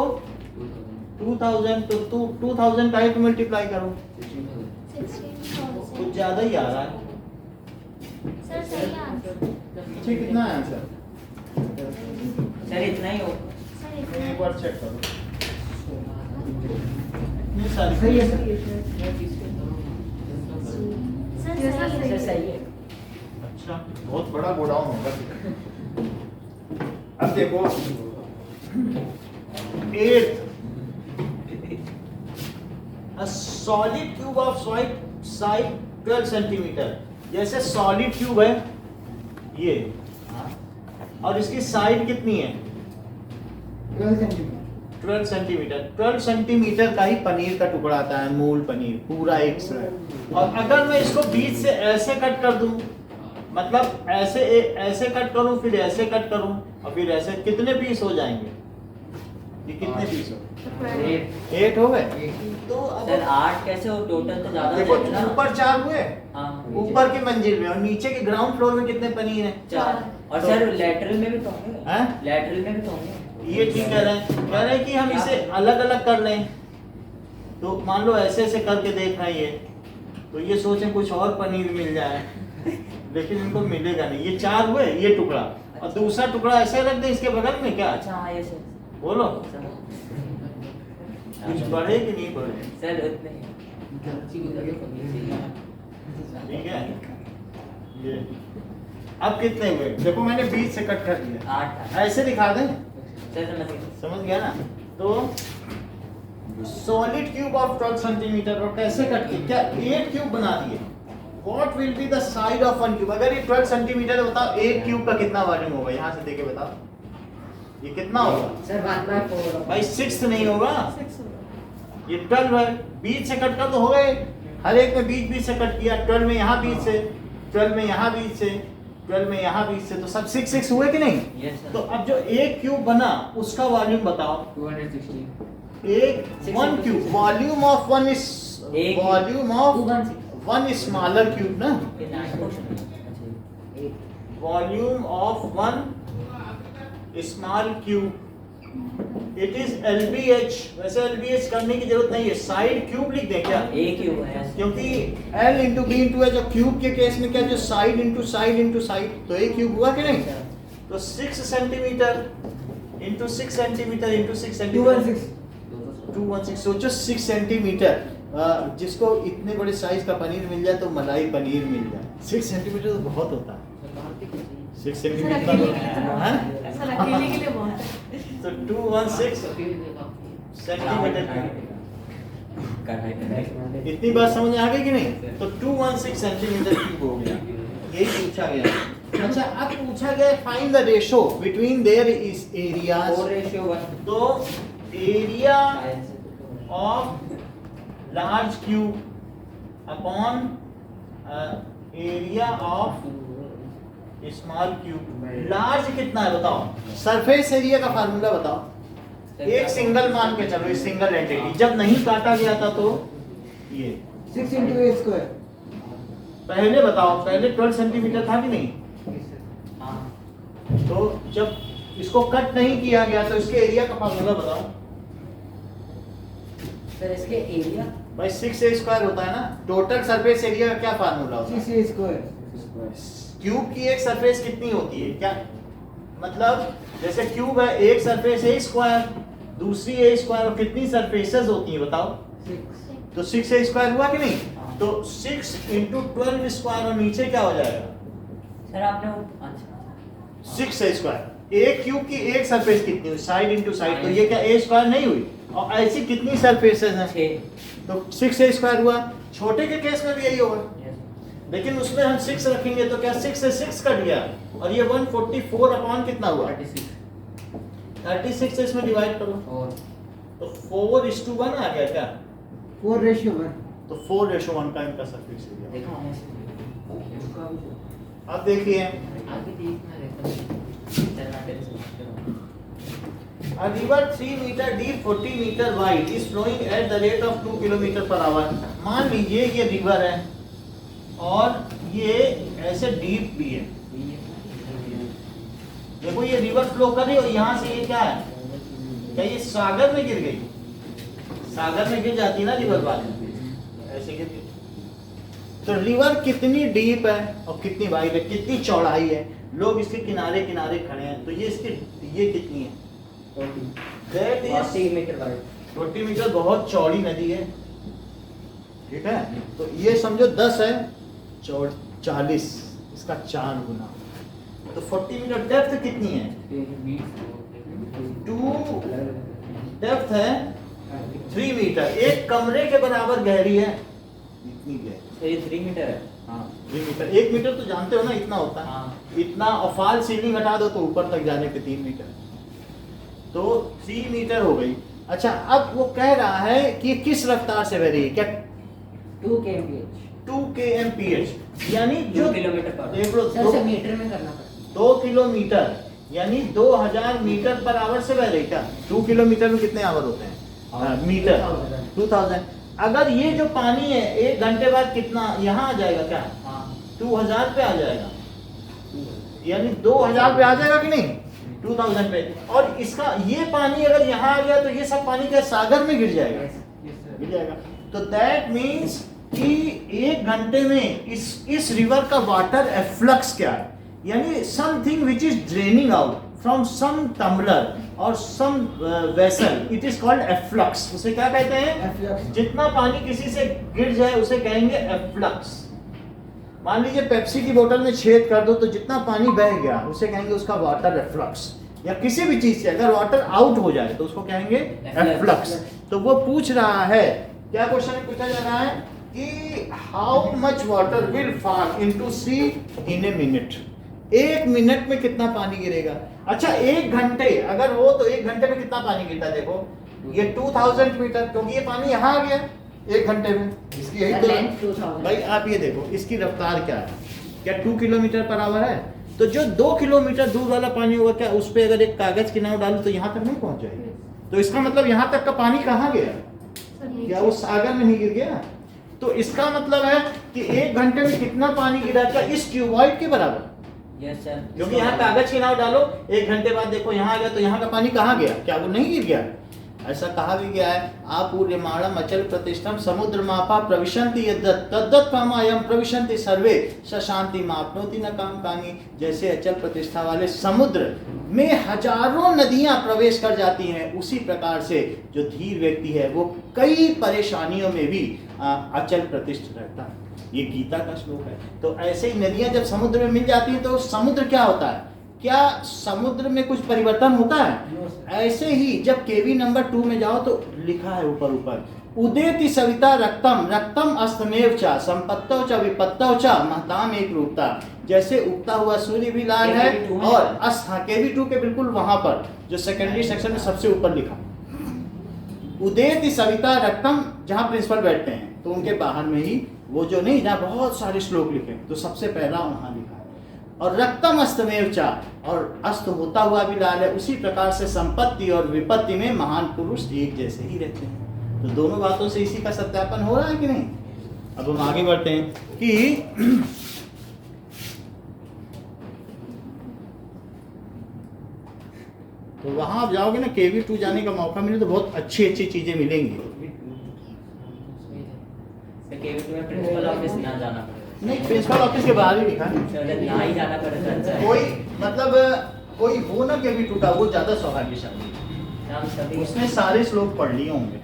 2000, तो 2000 का 8 मल्टीप्लाई करो, 16,000 कुछ ज्यादा ही आ रहा है। सर सही आंसर। पीछे कितना है आंसर? सर इतना ही हो। सर इतना एक बार चेक करो, इतनी सारी सही है सर। सर ये सर सही है। सर सही है। अच्छा बहुत बड़ा गोडाउन होगा। अब देखो 8 a solid cube of side 12 centimetre. जैसे सॉलिड क्यूब है ये, और इसकी साइड कितनी है 12 सेंटीमीटर 12 सेंटीमीटर। 12 सेंटीमीटर का ही पनीर का टुकड़ा आता है, मूल पनीर पूरा एक से। और अगर मैं इसको बीच से ऐसे कट कर दूं, मतलब ऐसे कट करूं, फिर ऐसे कट करूं और फिर ऐसे, कितने पीस हो जाएंगे? ये कितने पीस हो? 8 हो गए। तो अब सर 8 कैसे हो, टोटल तो ज्यादा देखो हो जाएगा ना। ऊपर 4 हुए, हाँ ऊपर की मंजिल में, और नीचे के ग्राउंड फ्लोर में कितने पनीर हैं? 4। और तो- सर लेटरल में भी तो होंगे। हैं? लेटरल में भी तो होंगे। ये ठीक कह रहे हैं कि हम इसे अलग अलग कर लें। तो मान लो ऐसे ऐसे करके देख रहे हैं ये, तो ये सोचें कुछ और पनीर मिल जाए, लेकिन इनको मिलेगा नहीं। ये 4 हुए, ये टुकड़ा, और दूसरा टुकड़ा ऐसे रख दे इसके बगल में, क्या अच्छा हाँ ये सर। बोलो कुछ बढ़े कि नहीं बढ़े? सर उतने ही। ठीक है, ये अब कितने हुए देखो, मैंने 20 से कट कर दिया, 8 ऐसे दिखा दें, सर समझ गए। समझ गया ना। तो सॉलिड क्यूब ऑफ 12 सेंटीमीटर, और कैसे कट किया, क्या 8 क्यूब बना दिए। What will be the side of one cube, अगर ये 12 सेंटीमीटर है, बताओ एक क्यूब का कितना वॉल्यूम होगा, यहाँ से देके बताओ ये कितना होगा। सर 1/4 भाई 6 नहीं होगा, 6 होगा। ये 12 है, 20 से कट कर तो हो गए, हर एक में 20 से कट किया, 12 में यहाँ 20 से, 12 में यहाँ 20 से, 12 में यहाँ 20 से, तो सब 6 हुए कि नहीं। Yes sir. तो अब जो एक क्यूब बना उसका वॉल्यूम बताओ। 260. एक one cube, volume of one is एक volume of 216 one smaller cube ना, ये लास्ट क्वेश्चन है। अच्छा volume of one small cube, it is LBH। वैसे LBH करने की जरूरत नहीं है, साइड क्यूब लिख दें क्या, एक ही हुआ है क्योंकि L इंटू बी इंटू है, जो क्यूब के केस में क्या, जो side into side into side, तो एक क्यूब हुआ कि नहीं। तो 6 centimetre into 6 centimetre into 6 centimetre 216. 216, सोचो 6 सेंटीमीटर, जिसको इतने बड़े साइज का पनीर मिल जाए तो मलाई पनीर मिल जाए। 6 सेंटीमीटर तो बहुत होता है, 6 सर सेंटीमीटर अकेले के लिए तो बहुत हाँ? है। सर अकेले के लिए बहुत है। तो 216 सेंटीमीटर, इतनी बात समझ आ गई कि नहीं। तो 216 सेंटीमीटर क्यूब हो गया, यही पूछा गया। अच्छा अब पूछा गया find the ratio between their is areas. 4:1 तो area of large cube upon area of small cube. Large कितना है बताओ, सरफेस एरिया का फार्मूला बताओ। एक सिंगल मान के चलो, सिंगल एंटिटी, जब नहीं काटा गया था तो ये 6 into a square. पहले बताओ, पहले 12 सेंटीमीटर था कि नहीं, हाँ तो जब इसको कट नहीं किया गया तो इसके एरिया का फार्मूला बताओ। सर इसके एरिया भाई 6a स्क्वायर होता है ना, टोटल सरफेस एरिया का क्या फार्मूला होता है। 6a square. क्यूब की एक सरफेस कितनी होती है, क्या मतलब, जैसे क्यूब है, एक सरफेस ए स्क्वायर, दूसरी ए स्क्वायर, और कितनी सरफेसेस होती हैं बताओ। 6. तो 6a स्क्वायर हुआ कि नहीं, तो 6 इंटू 12 स्क्वायर, और नीचे क्या हो जाएगा सर आपने अच्छा 6a स्क्वायर। एक क्यूब की एक सरफेस कितनी हुई, साइड इंटू साइड, तो ये क्या ए स्क्वायर नहीं हुई, और ऐसी कितनी सरफेसेस हैं, 6 तो 6a स्क्वायर हुआ। छोटे के केस में भी यही होगा, यस लेकिन उसमें हम 6 रखेंगे तो क्या 6 से 6 कट गया, और ये 144 अपॉन कितना हुआ 36 से इसमें डिवाइड करो, तो 4:1 आ गया क्या, 4:1. तो 4:1 का इनका सरफेस एरिया। देखो अब देखिए, आगे देखना रहता a river 3 meter deep 40 meter wide is flowing at the rate of 2 kilometer per hour। मान लीजिए ये रिवर है और ये ऐसे डीप भी है, देखो ये रिवर फ्लो कर रही है, और यहाँ से ये क्या है, क्या ये सागर में गिर गई, सागर में गिर जाती है ना रिवर वाली, ऐसे गिर गई। तो रिवर कितनी डीप है और कितनी वाइड है, कितनी चौड़ाई है, लोग इसके किनारे किनारे खड़े हैं, तो ये इसकी ये कितनी है, That is 40 metre wide, 40 metre, बहुत चौड़ी नदी है, ठीक है। तो ये समझो 10 है, 40, इसका 4 गुना, तो 40 मीटर। डेप्थ कितनी है, 2 डेप्थ है 3 मीटर, एक कमरे के बराबर गहरी है, इतनी गहरी। तो ये 3 मीटर है। हाँ 3 मीटर, 1 मीटर तो जानते हो ना इतना होता है, हाँ। इतना, और फॉल सीलिंग हटा दो तो ऊपर तक जाने के 3 मीटर, तो 3 मीटर हो गई। अच्छा अब वो कह रहा है कि किस रफ्तार से बह रही है, क्या 2 kmph 2 kmph, यानी 2 जो किलोमीटर पर देख लो सर से मीटर में करना पड़ता 2 किलोमीटर यानी 2000 मीटर पर आवर से बह रही, क्या 2 किलोमीटर में कितने आवर होते हैं, मीटर 2000। अगर ये जो पानी है 1 घंटे बाद कितना यहाँ आ जाएगा, क्या हाँ 2000 पे आ जाएगा, यानी 2000 पे आ जाएगा कि नहीं, 2000 पे। और इसका ये पानी अगर यहाँ आ गया तो ये सब पानी क्या सागर में गिर जाएगा, गिर जाएगा। तो दैट मीन्स कि 1 घंटे में इस रिवर का वाटर एफ्लक्स क्या है, यानी something which is draining out from some tumbler or some vessel, it is called efflux. उसे क्या कहते हैं? Efflux. जितना पानी किसी से गिर जाए उसे कहेंगे efflux. मान लीजिए पेप्सी की बोतल में छेद कर दो तो जितना पानी बह गया उसे कहेंगे उसका वाटर एफ्लक्स। या किसी भी चीज से अगर वाटर आउट हो जाए तो उसको कहेंगे एफ्लक्स। तो वो पूछ रहा है, क्या क्वेश्चन पूछा जा रहा है कि how much water will fall into sea in a minute. 1 minute में कितना पानी गिरेगा। अच्छा 1 घंटे अगर हो तो 1 घंटे में कितना पानी गिरता है। देखो ये 2000 मीटर, क्योंकि ये पानी यहाँ आ गया 1 घंटे में। इसकी यही तो लेंथ 2000। भाई आप ये देखो इसकी रफ्तार क्या है, क्या 2 किलोमीटर पर आवर है। तो जो 2 किलोमीटर दूर वाला पानी होगा, क्या उस पे अगर एक कागज की नाव डालूं तो यहाँ तक नहीं पहुंच जाएगी। तो इसका मतलब यहाँ तक का पानी कहाँ गया, क्या वो सागर में नहीं गिर गया। तो इसका मतलब है कि 1 घंटे में कितना पानी गिरा, क्या इस क्यूबॉइड के बराबर। यस सर, क्योंकि यहाँ कागज की नाव डालो 1 घंटे बाद देखो यहाँ आ गया, तो यहाँ का पानी कहाँ गया, क्या वो नहीं गिर गया। ऐसा कहा भी गया है, आपूर्यमाणम अचल प्रतिष्ठम समुद्र मापा प्रविशन्ति यद्दत् तद्दत् कामायम प्रविशन्ति सर्वे स शांति मापनोति न काम कामी। जैसे अचल प्रतिष्ठा वाले समुद्र में हजारों नदियां प्रवेश कर जाती हैं, उसी प्रकार से जो धीर व्यक्ति है वो कई परेशानियों में भी अचल प्रतिष्ठ रहता है। ये गीता का श्लोक है। तो ऐसे ही नदियां जब समुद्र में मिल जाती हैं तो समुद्र क्या होता है, क्या समुद्र में कुछ परिवर्तन होता है। ऐसे ही जब केवी नंबर 2 में जाओ तो लिखा है ऊपर उदेति सविता रक्तम रक्तम अस्तमेव च संपत्तौ च विपत्तौ च महताम एक रूपता। जैसे उगता हुआ सूर्य भी लाल है KV2 में और केवी 2 के बिल्कुल वहां पर जो सेकेंडरी सेक्शन में सबसे ऊपर लिखा उदेति सविता रक्तम, जहाँ प्रिंसिपल बैठते हैं तो उनके बाहर में ही वो जो नहीं जहाँ बहुत सारे श्लोक लिखे तो सबसे पहला वहां लिखा है। और रक्तम अस्तमेव चा, और अस्त होता हुआ भी लाल है। उसी प्रकार से संपत्ति और विपत्ति में महान पुरुष एक जैसे ही रहते हैं। तो दोनों बातों से इसी का सत्यापन हो रहा है कि नहीं। अब हम आगे बढ़ते हैं कि तो वहां आप जाओगे ना, केवी 2 जाने का मौका मिले तो बहुत अच्छी अच्छी चीजें मिलेंगी। केवी में प्रिंसिपल ऑफिस ना जाना पड़ेगा। नहीं, प्रिंसिपल ऑफिस के बाहर ही लिखा है। ना ही जाना पड़ेगा अच्छा है। कोई मतलब कोई हो ना केवी 2 का, वो ज्यादा सौभाग्यशाली है। हम सभी उसने सारे श्लोक पढ़ लिए होंगे।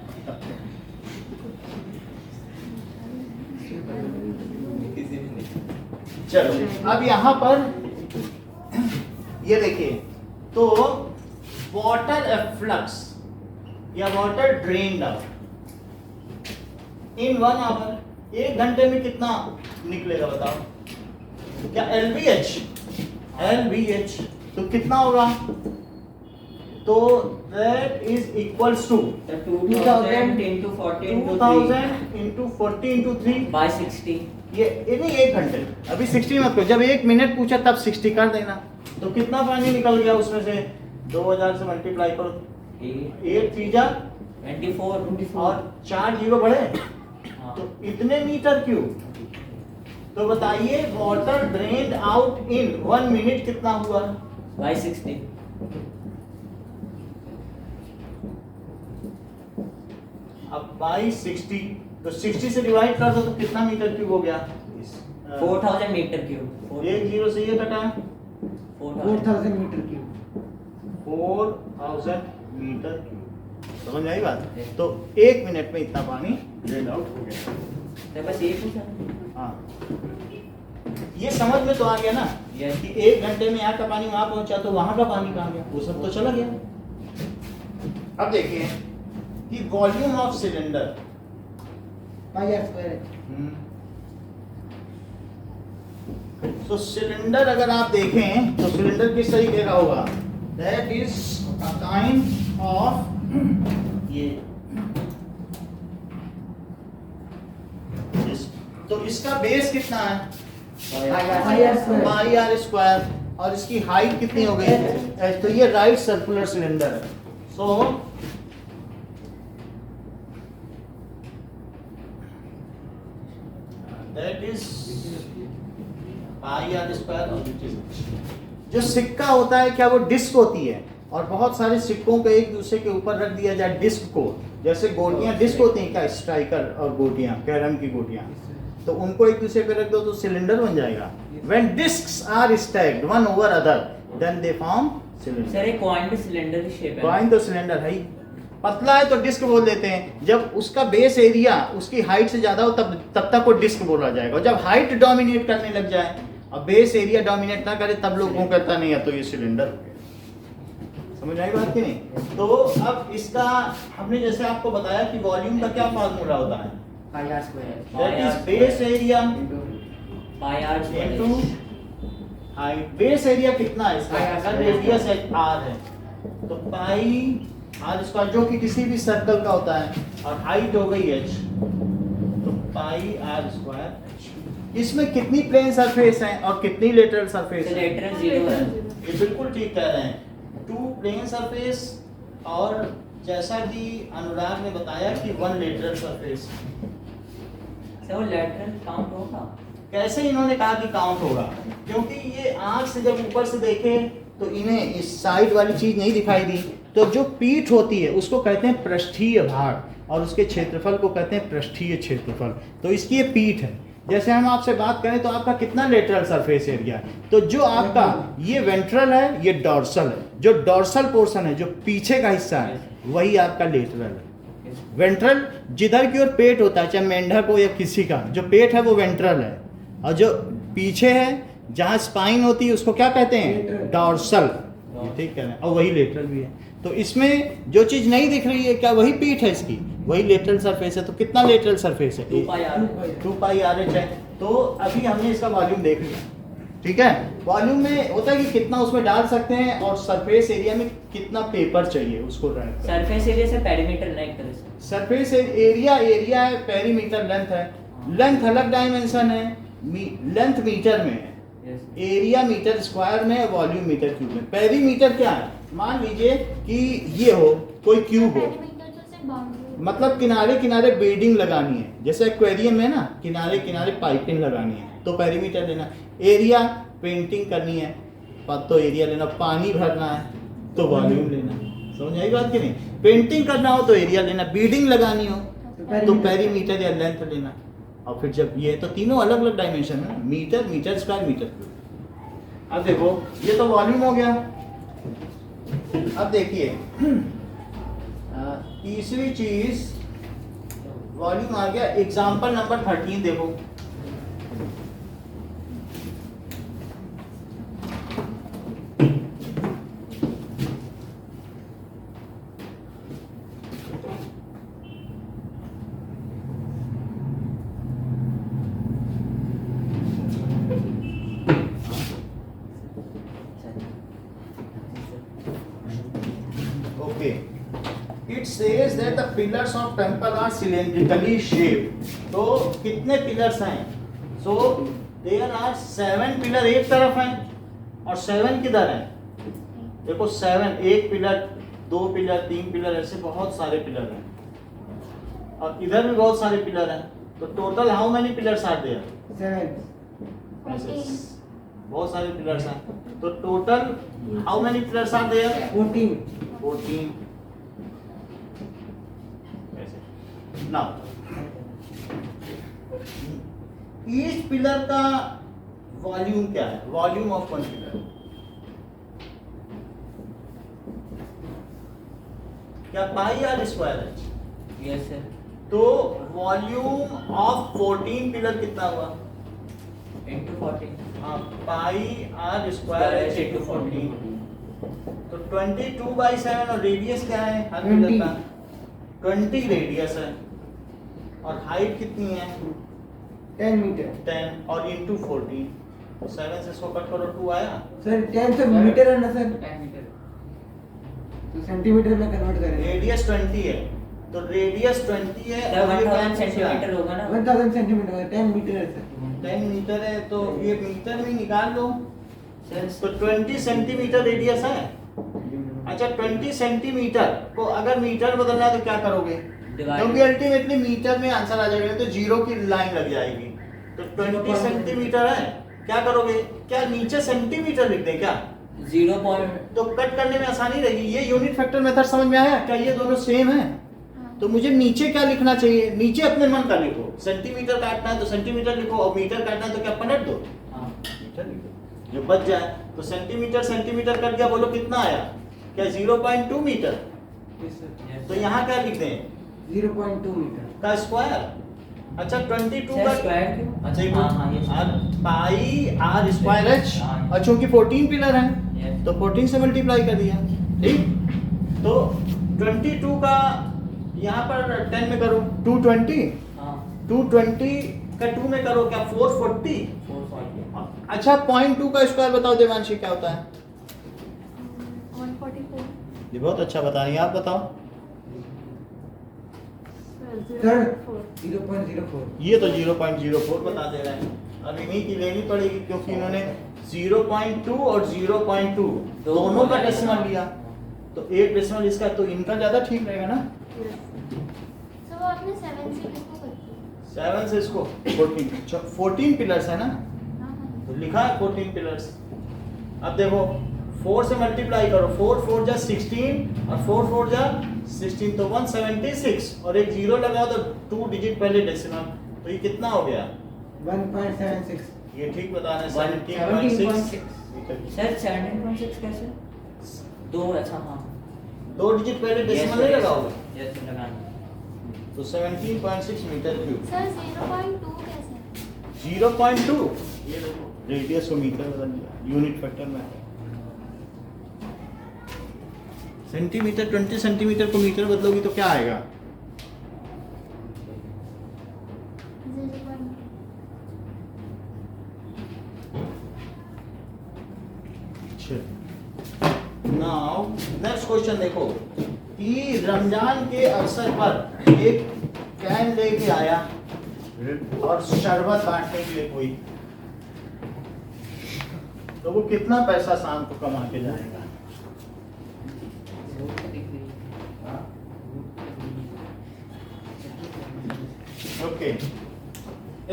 चलो अब यहाँ पर ये देखिए, तो वाटर एफ्लक्स या water drained out in 1 hour, 1 घंटे में कितना निकलेगा बताओ। क्या LBH तो कितना होगा, तो that is equals to 2000 into 40 into 2000 into 40 into 3 by 60। ये नहीं 1 घंटे, अभी 60 मत करो, जब 1 मिनट पूछा तब 60 कर देना। तो कितना पानी निकल गया उसमें से, 2000 से मल्टीप्लाई करो, 8 3 जा 24 और 4 जीरो बढ़े हाँ। तो इतने मीटर क्यूब। तो बताइए water drained out in 1 minute कितना हुआ by 60। अब बाई 60, तो 60 से डिवाइड कर दो तो कितना मीटर क्यूब हो गया। 4000 मीटर क्यूब। 1 जीरो से ये कटा 4000 मीटर क्यूब। 4000 metre cube. समझ आई बात। तो 1 मिनट में इतना पानी ड्रेन आउट हो गया। तो बस ये पूछा। हाँ, ये समझ में तो आ गया ना Yes. कि 1 घंटे में यहाँ का पानी वहां पहुंचा तो वहां का पानी कहाँ गया, वो सब तो चला गया। अब देखिए कि volume of cylinder, pi r square तो सिलेंडर अगर आप देखें तो सिलेंडर किस तरीके का होगा, that is a kind of ये तो इसका बेस कितना है, पाई आर स्क्वायर, और इसकी हाइट कितनी हो गई, तो ये राइट सर्कुलर सिलेंडर है। So that is pi r square. जो सिक्का होता है क्या वो डिस्क होती है, और बहुत सारे सिक्कों को एक दूसरे के ऊपर रख दिया जाए डिस्क को, जैसे गोटियां डिस्क होती हैं क्या, स्ट्राइकर और गोटियां कैरम की गोटियां, तो उनको एक दूसरे पे रख दो तो सिलेंडर बन जाएगा। When discs are stacked one over other, then they form cylinder. Sir एक कॉइन भी सिलेंडर की शेप है। कॉइन तो सिलेंडर है ही, पतला है तो डिस्क बोल देते हैं। जब उसका बेस एरिया उसकी हाइट से ज्यादा हो तब तक वो डिस्क बोला जाएगा। और जब हाइट डोमिनेट करने लग जाए और बेस एरिया डोमिनेट ना करे तब लोगों को कहता नहीं है तो ये सिलेंडर हो गया। समझ आई बात कि नहीं? तो अब इसका हमने जैसे आपको बताया कि वॉल्यूम का क्या फार्मूला होता है, pi r square that is base area pi r into height. Base area कितना है इसका? अगर रेडियस आर है तो पाई आर स्क्वायर जो कि किसी भी सर्कल का होता है और हाइट हो गई h तो पाई आर स्क्वायर। इसमें कितनी प्लेन सरफेस है और कितनी लेटरल सरफेस है? लेटरल 0 है। ये बिल्कुल ठीक कह रहे हैं, 2 प्लेन सरफेस और जैसा कि अनुराग ने बताया कि 1 लेटरल सरफेस। सर वो लेटरल काउंट होगा? कैसे इन्होंने कहा कि काउंट होगा? क्योंकि ये आंख से जब ऊपर से देखे तो इन्हें इस साइड वाली चीज नहीं दिखाई दी। तो जो पीठ होती है उसको कहते हैं पृष्ठीय भाग और उसके क्षेत्रफल को कहते हैं पृष्ठीय क्षेत्रफल। तो इसकी ये पीठ है। जैसे हम आपसे बात करें तो आपका कितना लेटरल सरफेस एरिया है? तो जो आपका ये वेंट्रल है, ये डॉर्सल है। जो डॉर्सल पोर्शन है, जो पीछे का हिस्सा है, वही आपका लेटरल है। वेंट्रल जिधर की ओर पेट होता है, चाहे मेंढक हो या किसी का, जो पेट है वो वेंट्रल है। और जो पीछे है जहाँ स्पाइन होती है उसको क्या कहते हैं? डॉर्सल। ठीक है, और वही लेटरल भी है। तो इसमें जो चीज नहीं दिख रही है क्या वही पीठ है इसकी, वही लेटरल सरफेस है। तो कितना लेटरल सरफेस है? 2 pi are. 2 pi R H है। तो अभी हमने इसका वॉल्यूम देख लिया, ठीक है। वॉल्यूम में होता है कि कितना उसमें डाल सकते हैं और सरफेस एरिया में कितना पेपर चाहिए उसको रख। सरफेस एरिया से पेरीमीटर ना एक तरह से। सरफेस एरिया है, पेरीमीटर लेंथ है। लेंथ अलग डायमेंशन है, लेंथ मीटर में है, एरिया मीटर स्क्वायर में, वॉल्यूम मीटर क्यूब में। पेरीमीटर क्या है? मान लीजिए कि ये हो कोई क्यूब हो, पेरीमीटर तो सिर्फ बाउंड्री। मतलब किनारे किनारे बेडिंग लगानी है, जैसे एक्वेरियम में ना किनारे किनारे पाइपिंग लगानी है तो पेरीमीटर लेना। एरिया पेंटिंग करनी है तो एरिया लेना, पानी भरना है तो वॉल्यूम लेना। समझ आई बात कि नहीं? पेंटिंग करना हो तो एरिया लेना, बीडिंग लगानी हो तो पेरीमीटर या लेंथ लेना। और फिर जब ये तो तीनों अलग अलग डायमेंशन है, metre, metre square, metre cube. अब देखो ये तो वॉल्यूम हो गया। अब देखिए तीसरी चीज वॉल्यूम आ गया। एग्जांपल नंबर 13 देखो। It says that the pillars of temple are cylindrically shaped. तो कितने पिलर्स हैं? So there are 7 पिलर एक तरफ हैं और 7 किधर हैं? देखो 7, एक पिलर, 2 पिलर, 3 पिलर, ऐसे बहुत सारे पिलर हैं और इधर भी बहुत सारे पिलर हैं। तो total how many pillars are there? 7 बहुत सारे पिलर्स हैं। तो total how many pillars are there? 14। Now, each pillar का वॉल्यूम क्या है? वॉल्यूम ऑफ 1 पिलर क्या पाई आर स्क्वायर है? Yes sir. तो वॉल्यूम ऑफ 14 पिलर कितना हुआ? into 14। हाँ, पाई आर स्क्वायर है into 14। तो 22/7 और रेडियस क्या है हर पिलर का? 20 रेडियस है और हाइट कितनी है? 10 मीटर 10 और इंटू 14। 7 से इसको कट करो 2 आया। सर 10 से मीटर है ना सर, 10 मीटर। तो सेंटीमीटर में कन्वर्ट करें। रेडियस 20 है तो रेडियस 20 है सर और ये 1000 सेंटीमीटर होगा ना? 1000 सेंटीमीटर 10 मीटर है सर। 10 मीटर है तो ये मीटर में निकाल लो। सर तो 20 सेंटीमीटर रेडियस है। अच्छा 20 सेंटीमीटर को अगर मीटर बदलना है तो क्या करोगे? क्योंकि अल्टीमेटली मीटर में आंसर आ जाएगा तो 0 की लाइन लग जाएगी। तो 20 सेंटीमीटर है, क्या करोगे? क्या नीचे सेंटीमीटर लिख दें क्या? 0. तो कट करने में आसानी रहेगी। ये यूनिट फैक्टर मेथड समझ में आया? क्या ये दोनों सेम है? तो मुझे नीचे क्या लिखना चाहिए? नीचे अपने मन का लिखो। सेंटीमीटर काटना है तो सेंटीमीटर लिखो और मीटर काटना है तो क्या पलट दो? हाँ। मीटर लिखो। जो बच जाए। तो सेंटीमीटर सेंटीमीटर कर दिया, बोलो कितना आया? क्या 0.2 मीटर? Yes, sir. तो यहाँ क्या लिख दें? 0.2 मीटर का स्क्वायर। अच्छा 22 सर का स्क्वायर क्यों? अच्छा देखो, हाँ ये r pi r square h, हाँ। और चूंकि 14 पिलर हैं Yes. तो 14 से मल्टीप्लाई कर दिया। ठीक, तो 22 का यहाँ पर 10 में करो 220, हाँ 220 का 2 में करो क्या 440। 440 अच्छा 0.2 का स्क्वायर बताओ देवांशी क्या होता है? 144 ये बहुत अच्छा बता रही हैं, आप बताओ। सर 0.04 ये तो 0.04 बता दे रहे हैं। अब इन्हीं की लेनी पड़ेगी क्योंकि इन्होंने 0.2 और 0.2 दोनों का डेसिमल लिया, तो एक डेसिमल इसका, तो इनका ज्यादा ठीक रहेगा ना। सो वो आपने 7 से किसको करती 7 से इसको 14 पिलर्स है ना, हाँ हाँ तो लिखा है 14 पिलर्स। अब देखो 4 से मल्टीप्लाई करो, 4 4 जा 16 और 4 4 जा 16, तो 176, और एक जीरो लगाओ तो 2 डिजिट पहले डेसिमल, तो ये कितना हो गया? 1.76 ये ठीक बता रहे हैं 17.6 17.6। सर 17.6 कैसे? दो अच्छा हाँ 2 डिजिट पहले डेसिमल नहीं लगाओगे यस लगाना। तो 17.6 मीटर क्यूब। सर 0.2 कैसे है? 0.2 ये देखो रेडियस को मीटर बदल दिया, यूनिट फैक्टर में है। सेंटीमीटर 20 सेंटीमीटर को मीटर बदलोगी तो क्या आएगा? 0.2 नाउ नेक्स्ट क्वेश्चन देखो कि रमजान के अवसर पर एक कैन लेके आया और शरबत बांटने के लिए कोई, तो वो कितना पैसा शाम को कमा के जाएगा? ओके,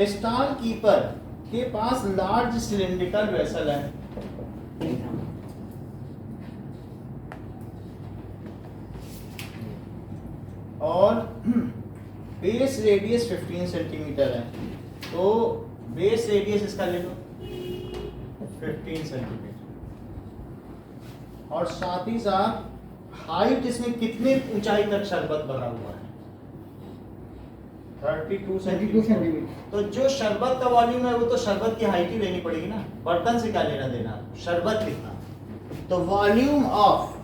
स्टॉल कीपर के पास लार्ज सिलेंड्रिकल वेसल है, और बेस रेडियस 15 सेंटीमीटर है, तो बेस रेडियस इसका ले लो 15 सेंटीमीटर, और साथ ही साथ हाइट इसमें कितने ऊंचाई तक शरबत भरा हुआ है? 32 सेंटीमीटर। तो जो शरबत का वॉल्यूम है वो तो शरबत की हाइट ही लेनी पड़ेगी ना, बर्तन से क्या लेना देना, शरबत कितना, तो वॉल्यूम ऑफ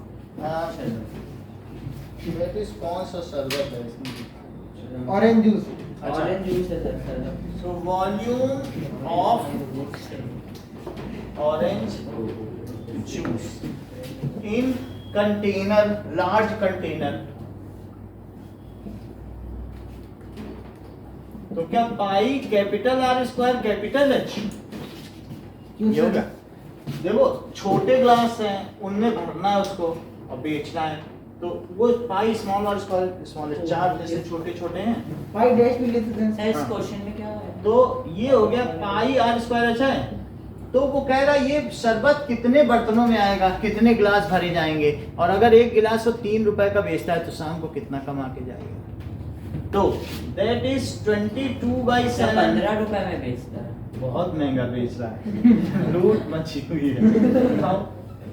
दैट इज कौन सा शरबत है इसमें? ऑरेंज जूस ऑरेंज जूस है sir. So volume of orange juice in container, large container, तो क्या pi capital R square capital H ये होगा? देखो छोटे ग्लास हैं उनमें भरना है उसको और बेचना है, तो वो पाई स्मॉल और स्मॉल चार जैसे छोटे छोटे हैं, पाई डैश भी ले सकते हैं सर इस हाँ। क्वेश्चन में क्या है? तो ये हो गया पाई आर स्क्वायर अच्छा है। तो वो कह रहा है ये शरबत कितने बर्तनों में आएगा, कितने गिलास भरे जाएंगे, और अगर एक गिलास वो 3 रुपए का बेचता है तो शाम को कितना कमा के जाएगा? तो दैट इज 22/7। 15 रुपए में बेचता है। बहुत महंगा बेच रहा है लूट मची हुई है। बताओ,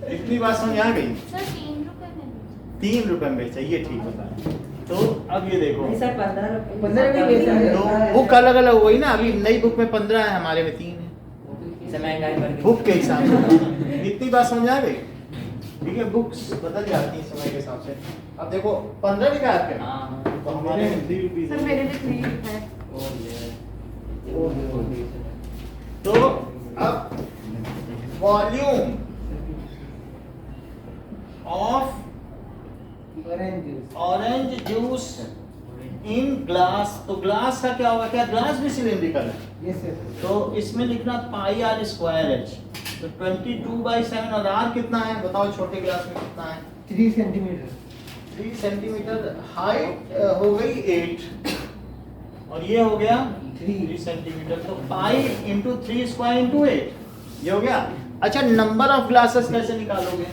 इतनी बात समझ आ गई? सर 3 रुपए में बेचो। 3 रुपए में बेचा, ये ठीक बताया। तो अब ये देखो नहीं सर 15 रुपए 15 में बेचा है। तो बुक अलग अलग हुई ना, अभी नई बुक में 15 है, हमारे में 3 है, से महंगाई बढ़ गई। बुक के हिसाब से। इतनी बात समझ आ गई? ठीक है, बुक्स बदल जाती हैं समय के हिसाब से। अब देखो 15 लिखा है आपके में, हाँ तो हमारे में 3 रुपीज सर मेरे भी 3 है। तो अब volume of orange juice orange juice in glass, तो ग्लास का क्या होगा? क्या ग्लास भी सिलिंड्रिकल है? यस यस तो इसमें लिखना पाई आर स्क्वायर एच, तो 22/7, और आर कितना है बताओ? छोटे ग्लास में कितना है? 3 सेंटीमीटर 3 सेंटीमीटर। हाइट हो गई 8 और ये हो गया 3 सेंटीमीटर, तो पाई इंटू 3 स्क्वायर इंटू 8 ये हो गया। अच्छा नंबर ऑफ ग्लासेस कैसे निकालोगे?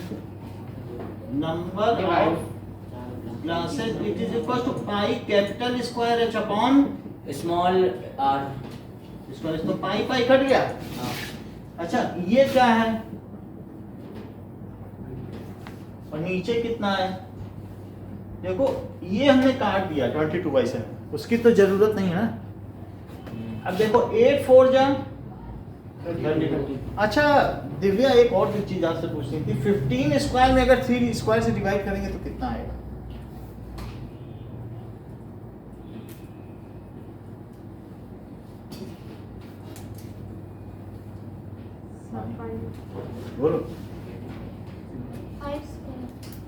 Number of glasses it is equal to pi capital square h upon small r. Square, तो पाई पाई कट गया, हाँ अच्छा ये क्या है और नीचे कितना है? देखो ये हमने काट दिया 22/7, उसकी तो जरूरत नहीं है ना। अब देखो 8 4 जा। अच्छा दिव्या एक और भी चीज आपसे पूछनी थी, 15 स्क्वायर में अगर 3 स्क्वायर से डिवाइड करेंगे तो कितना आएगा? बोलो।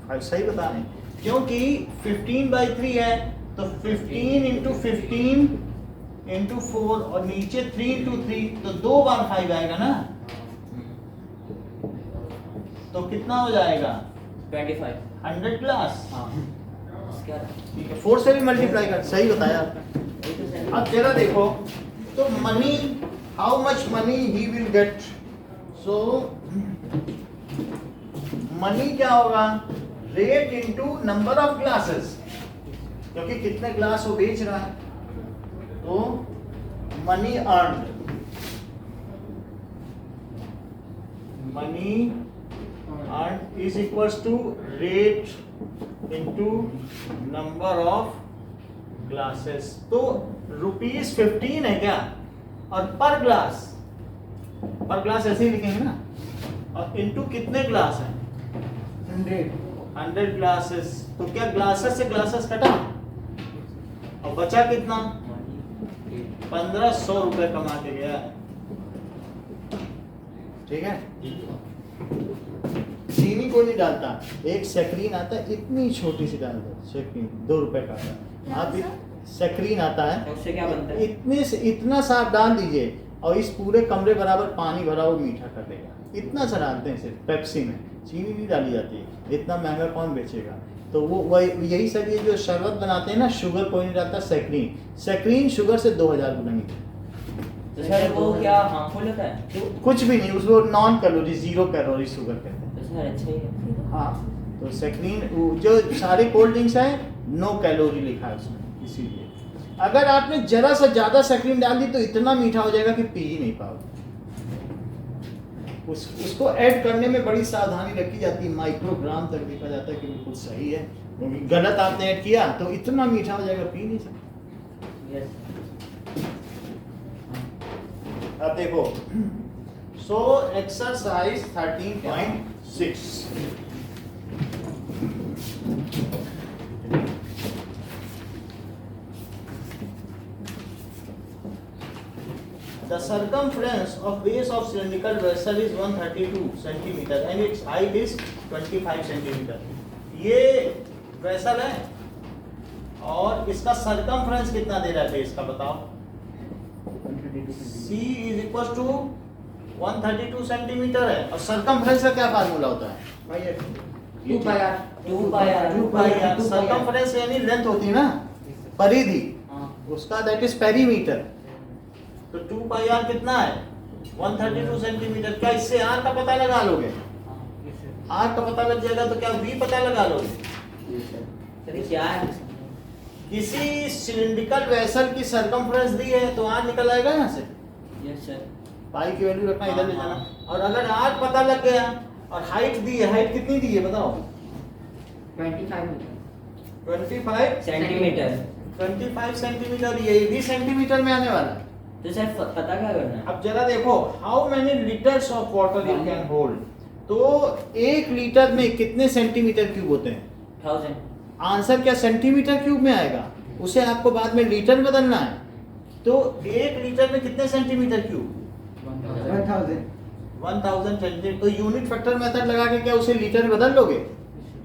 5 सही बता रहे हैं, क्योंकि 15/3 है तो 15 इंटू 15 इंटू 4 और नीचे 3 इंटू 3 तो 2 बार 5 आएगा ना, तो कितना हो जाएगा? 25। 100 प्लस। क्या ठीक है 4 से भी मल्टीप्लाई कर, सही बताया आपने। अब जरा देखो तो money, how much money he will get, so money क्या होगा? Rate into number of glasses, क्योंकि कितने ग्लास वो बेच रहा है, तो money earned, money earned is equals to rate into number of glasses. तो ₹15 है क्या, और पर ग्लास ऐसे ही लिखेंगे ना, और इनटू कितने ग्लास हैं? 100 ग्लासेस। तो क्या ग्लासेस से ग्लासेस कटा और बचा कितना? 1500 रुपए कमा के गया। ठीक है, चीनी को नहीं डालता, एक सेक्रीन आता है, इतनी छोटी सी डाल दो, सेक्रीन 2 रुपए का आता है। आप सेक्रीन आता है, उससे क्या बनता है? इतने से इतना सा आप डाल दीजिए और इस पूरे कमरे बराबर पानी भरा वो मीठा कर देगा। इतना सा डालते हैं सिर्फ पेप्सी में, चीनी नहीं डाली जाती है, इतना महंगा कौन बेचेगा? तो वो वही यही सब ये जो शरबत बनाते हैं ना, शुगर कोई नहीं डालता, सेक्रीन शुगर से 2000 गुना मीठा। तो सर वो क्या हार्मफुल होता है? तो कुछ भी नहीं, उसको नॉन कैलोरी, 0 कैलोरी शुगर कहते हैं। तो सर अच्छा ही है। हाँ, तो सेक्रीन जो सारे कोल्ड ड्रिंक्स हैं नो कैलोरी लिखा है उसमें, इसीलिए अगर आपने जरा सा ज्यादा सेक्रीन डाल दी तो इतना मीठा हो जाएगा कि पी ही नहीं पाओगे। उसको ऐड करने में बड़ी सावधानी रखी जाती है, माइक्रोग्राम तक देखा जाता है कि बिल्कुल सही है, क्योंकि गलत आपने ऐड किया तो इतना मीठा हो जाएगा, पी नहीं सकते। यस। अब देखो, so exercise 13.6, the circumference of base of cylindrical vessel is 132 centimeter and its height is 25 centimeter. ये वेसल है और इसका सरकमफ्रेंस कितना दे रहा है बेस का, बताओ? C is equals to 132 centimetre है, और सरकमफ्रेंस का क्या फार्मूला होता है? 2πr। सरकमफ्रेंस यानी लेंथ होती है ना, परिधि, उसका दैट इज पेरीमीटर। तो 2πr कितना है? 132 सेंटीमीटर। क्या इससे r का पता लगा लोगे? r का पता लग जाएगा तो क्या v पता लगा लोगे? सर ये क्या है? किसी सिलिंड्रिकल वेसल की सरकमफ्रेंस दी है तो r निकल आएगा यहाँ से, यस सर। पाई की वैल्यू रखना, इधर ले जाना, और अगर r पता लग गया और हाइट दी है, हाइट कितनी दी है बताओ? 25 मीटर। 25 सेंटीमीटर। 25 सेंटीमीटर, ये भी सेंटीमीटर में आने वाला है। तो सर पता क्या करना है? अब जरा देखो, how many litres of water you can hold, तो 1 लीटर में कितने सेंटीमीटर क्यूब होते हैं? 1000। आंसर क्या सेंटीमीटर क्यूब में आएगा? उसे आपको बाद में लीटर में बदलना है। तो 1 लीटर में कितने सेंटीमीटर क्यूब? 1000 सेंटीमीटर। तो यूनिट फैक्टर मेथड लगा के क्या उसे लीटर में बदल लोगे?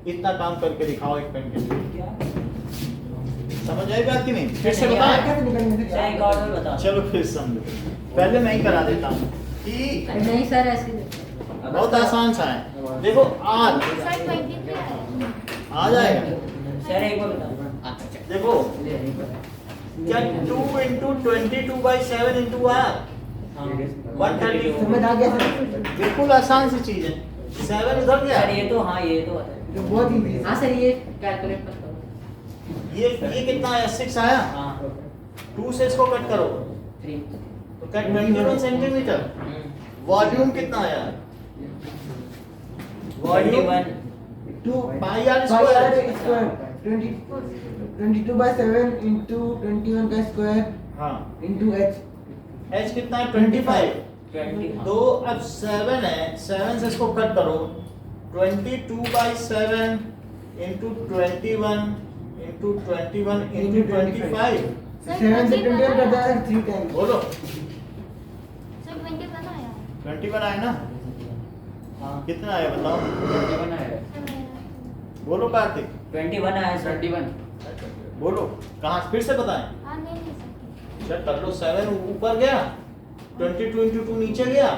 इतना काम करके दिखाओ एक पेन के लिए। क्या? समझ आई बात कि नहीं? फिर से नहीं, बताएं। सर एक और बार बताओ। चलो फिर समझो, पहले मैं ही करा देता हूँ कि नहीं सर ऐसे बहुत आसान सा है। देखो आर सर 23 है। आ जाएगा। सर एक बार बताओ। देखो क्या 2 इंटू 22/7 इंटू आर हाँ। 132। समझ आ गया सर? बिल्कुल आसान सी चीज है। 7 इधर गया, सर ये तो हाँ ये तो आता है। तो बहुत इजी है। हाँ सर ये कैलकुलेट मत करो। ये कितना आया? 6 आया। हाँ 2 से इसको कट करो 3। तो क्या 21 सेंटीमीटर। वॉल्यूम कितना आया? Volume 2 pi r pi r square. square 22/7 into 21 का स्क्वायर हाँ into h एच कितना है? 25। 20 तो अब 7 है, 7 से इसको कट करो, 22/7 into 21 into 21 into 25। सर 7 से 21 21 करता है 3 टाइम्स बोलो सर 21 आया 21 आया ना? हाँ कितना आया बताओ? 21 आया बोलो कार्तिक, 21 आया सर 21 बोलो कहाँ, फिर से बताएं। हाँ नहीं नहीं सकती चेक कर लो, 7 ऊपर गया, 22 into 2 नीचे गया,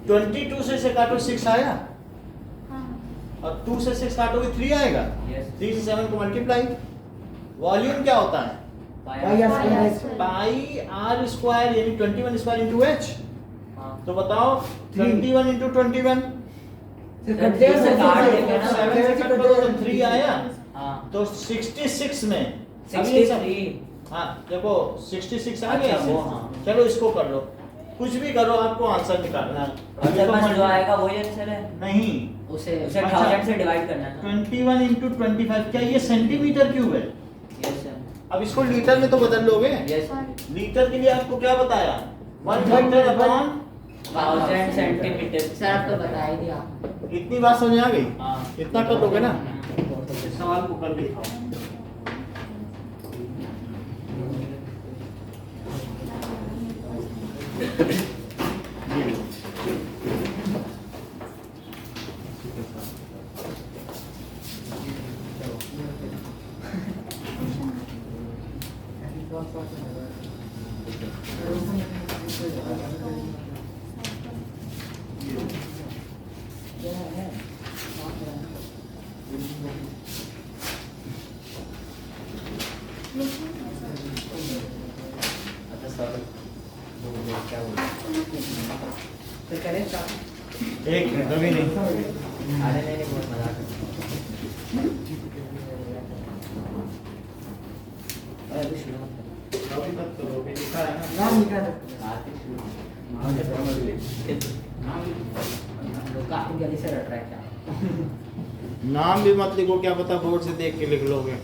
22 से काटो 6 आया, हाँ और 2 से 6 काटोगे 3 आएगा। यस 3 से 7 को मल्टीप्लाई। वॉल्यूम क्या होता है? pi r square h pi r square यानी 21 स्क्वायर इंटू एच। हाँ तो बताओ 21 इंटू 21, से कट जाएगा से काट देंगे ना। 7 से कट करो तो 3 आया, हाँ तो 66 में अभी ये सब- 63 हाँ देखो 66 आ अच्छा, गया वो हाँ। चलो इसको कर लो, कुछ भी करो, आपको आंसर निकालना है। अभी आंसर तो बस जो मल्टी- आएगा वही आंसर है नहीं, उसे उसे अच्छा। 1000 से डिवाइड करना है ना 21 इंटू 25, क्या ये सेंटीमीटर क्यूब है? यस सर अब इसको लीटर में तो बदल लोगे। यस और लीटर के लिए आपको क्या बताया? 1 लीटर अपॉन 1000 सेंटीमीटर सर आप तो बता ही दिया इतनी बात समझ आ गई? हाँ इतना कर लोगे ना? सवाल को कर दिखाओ। अच्छा सॉरी क्या बोल तो करें स्टार्ट एक मिनट अभी नहीं। अरे नहीं बहुत मजाक है अरे अभी शुरू मत करो अभी तक तो अभी लिखा है ना। नाम निकाल सकते आते शुरू काफी जल्दी से रट रहा है क्या नाम भी मत लिखो, क्या पता बोर्ड से देख के लिख लोगे।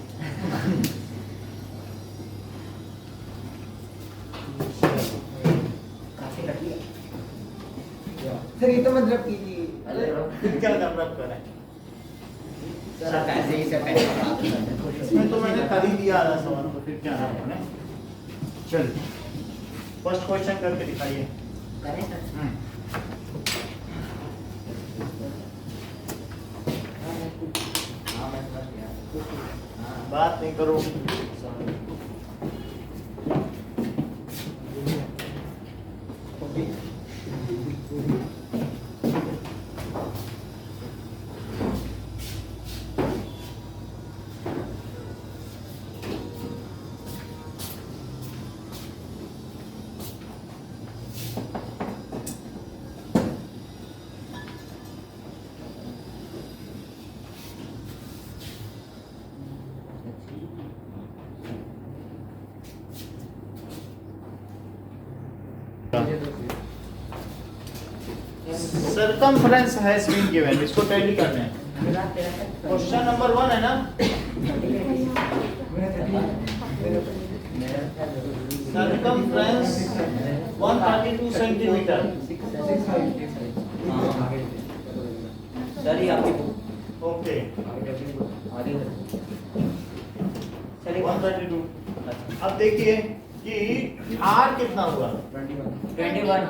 काफी रट लिया सर ये तो मतलब कीजिए फिर क्या मतलब करें? सर आप ऐसे ही सर पैसे इसमें तो मैंने कर ही दिया आधा सवाल, तो फिर क्या नाम है? चल फर्स्ट क्वेश्चन करके दिखाइए। करें सर हाँ मैं समझ गया हाँ बात नहीं करो। Sorry Circumference has been given, इसको टैली करना है। क्वेश्चन नंबर 1 है ना? Circumference 132 centimetre. सर ये आपकी बुक ओके आगे सर ये 132। अब देखिए कि R कितना हुआ? 21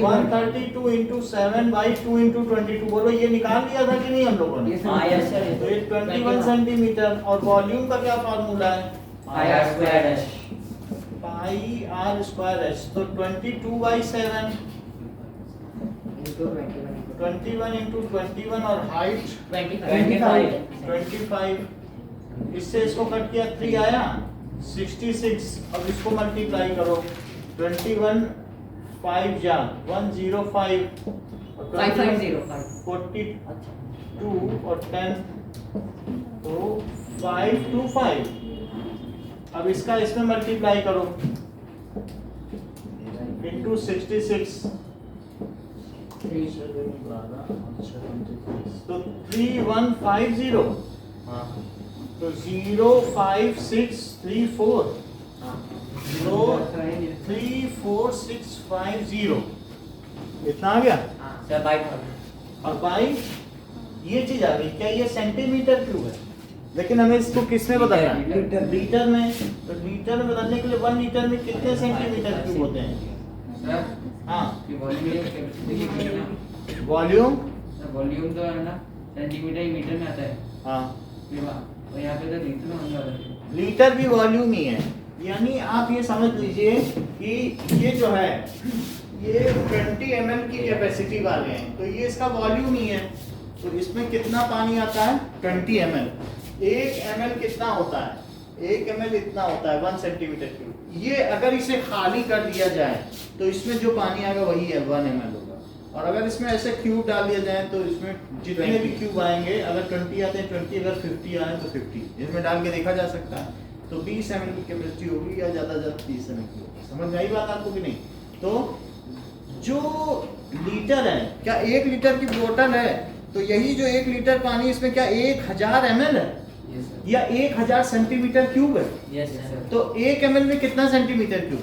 132 इंटू 7 बाई 2 इंटू 22। बोलो ये निकाल लिया था कि नहीं हम लोगों ने? हाँ यस सर तो ये 21 सेंटीमीटर। और वॉल्यूम का क्या फार्मूला है? Pi r square h pi r square h. तो 22 बाई 7 21 इंटू 21 और हाइट 25। इससे इसको कट किया 3 आया 66। अब इसको मल्टीप्लाई करो 21 5 जा 105 और 5505 42 और 10 तो 525। अब इसका इसमें मल्टीप्लाई करो इंटू 66 तो 3150 हाँ तो 05634 तो 34650 इतना आ गया। सर बाई और बाई ये चीज आ गई क्या, ये सेंटीमीटर क्यूब है, लेकिन हमें इसको किस में बदलना है, लीटर। लीटर में। तो लीटर में बदलने के लिए 1 लीटर में कितने सेंटीमीटर क्यूब होते हैं? सर हाँ ये वॉल्यूम कैपेसिटी कितना है? वॉल्यूम, सर वॉल्यूम तो है ना सेंटीमीटर मीटर में आता है। हाँ फिर और यहाँ पे तो लीटर में होने वाला है। लीटर भी वॉल्यूम ही है। यानी आप ये समझ लीजिए कि ये जो है ये 20 ml की कैपेसिटी वाले हैं, तो ये इसका वॉल्यूम ही है। तो इसमें कितना पानी आता है? 20 ml। 1 ml कितना होता है? 1 ml इतना होता है 1 सेंटीमीटर क्यूब। ये अगर इसे खाली कर दिया जाए तो इसमें जो पानी आएगा वही है 1 ml होगा। और अगर इसमें ऐसे क्यूब डाल दिया जाए तो इसमें जितने भी क्यूब आएंगे, अगर 20 आते हैं 20, अगर 50 आए तो 50, इसमें डाल के देखा जा सकता है। तो 20 ml की कैपेसिटी होगी या ज़्यादा 30 ml की होगी। समझ में आई बात आपको कि नहीं? तो जो लीटर है, क्या 1 लीटर की बोतल है तो यही जो 1 लीटर पानी इसमें क्या 1000 ml है यस सर। या 1000 सेंटीमीटर क्यूब है? Yes sir. तो 1 ml में कितना सेंटीमीटर क्यूब?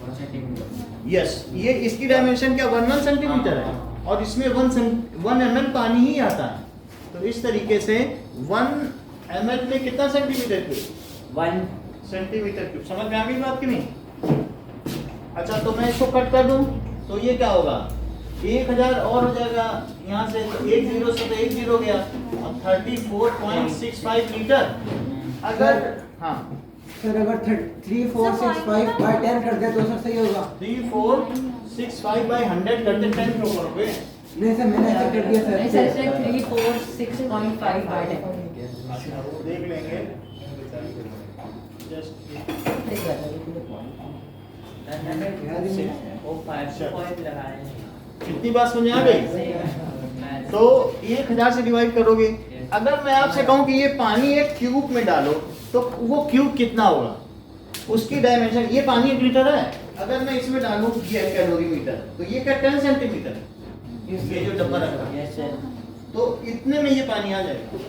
1 सेंटीमीटर। यस, ये इसकी डायमेंशन क्या 1 सेंटीमीटर है और इसमें 1 ml पानी ही आता है। तो इस तरीके से 1 ml में कितना सेंटीमीटर क्यूब? 1 centimetre cube. समझ में आ गई बात कि नहीं? अच्छा तो मैं इसको कट कर दूं तो ये क्या होगा, 1000 और हो जाएगा यहाँ से, तो 1 0 से तो 1 0 गया और 34.65 लीटर। अगर हाँ सर अगर 3465 बाय 10 कर दे तो सर सही होगा। 3465 बाई 100 करते 10 क्यों करोगे? नहीं सर मैंने ऐसा कर दिया नहीं सर। Sir 346.5 bye 10। अच्छा वो देख लेंगे। जस्ट वो 5 पॉइंट लगाए हैं। कितनी बात समझ में आ गई? तो 1000 से डिवाइड करोगे। अगर मैं आपसे कहूं कि ये पानी एक क्यूब में डालो तो वो क्यूब कितना होगा, उसकी डायमेंशन। ये पानी 1 लीटर है, अगर मैं इसमें डालूं ये कैलोरीमीटर, तो ये क्या 10 सेंटीमीटर है, ये जो डब्बा रखा है। Yes sir. तो इतने में ये पानी आ जाएगा।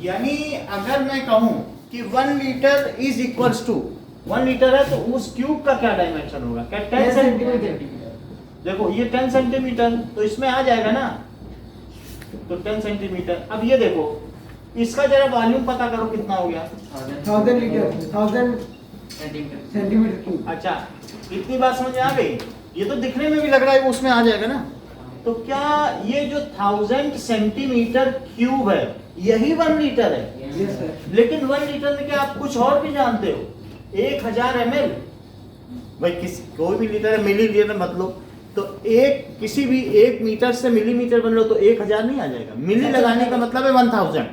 यानी अगर मैं कहूं कि 1 litre is equals to 1 litre है तो उस क्यूब का क्या डायमेंशन होगा, क्या 10 सेंटीमीटर। देखो ये 10 सेंटीमीटर तो इसमें आ जाएगा ना, तो 10 सेंटीमीटर। अब ये देखो इसका जरा वॉल्यूम पता करो कितना हो गया। 1000 लीटर 1000 सेंटीमीटर। Centimetre cube. अच्छा इतनी बात समझ में आ गई? ये तो दिखने में भी लग रहा है वो उसमें आ जाएगा ना। तो क्या ये जो 1000 सेंटीमीटर क्यूब है यही 1 लीटर है? Yes sir. लेकिन 1 लीटर में क्या आप कुछ और भी जानते हो? 1000 ml, भाई किसी कोई भी लीटर है, मिली लीटर मत लो। तो किसी भी 1 मीटर से मिलीमीटर बन लो तो 1000 नहीं आ जाएगा। मिली लगाने का मतलब है 1000।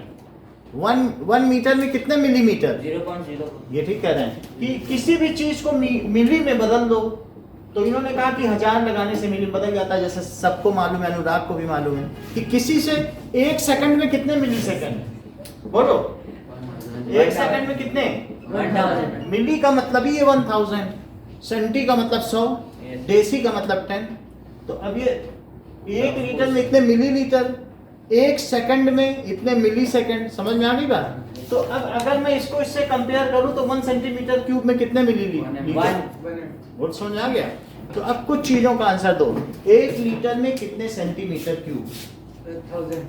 1 मीटर में कितने मिलीमीटर? 0.0। ये ठीक कह रहे हैं कि किसी भी चीज को मिली में बदल दो। तो इन्होंने कहा कि 1000 लगाने से मिली बदल जाता है। जैसे सबको मालूम है, अनुराग को भी मालूम है कि किसी से 1 सेकंड में कितने मिली सेकंड, बोलो 1 सेकंड में कितने 1000। मिली का मतलब ही ये 1000, सेंटी का मतलब 100, डेसी का मतलब 10। तो अब ये 1 लीटर में इतने मिलीलीटर, 1 सेकंड में इतने मिली सेकंड। समझ में आ गई बात? तो अब अगर मैं इसको इससे कंपेयर करूं तो 1 सेंटीमीटर क्यूब में कितने मिलीलीटर? 1। बहुत समझ आ गया। तो अब कुछ चीजों का आंसर दो। 1 लीटर में कितने सेंटीमीटर क्यूब? 1000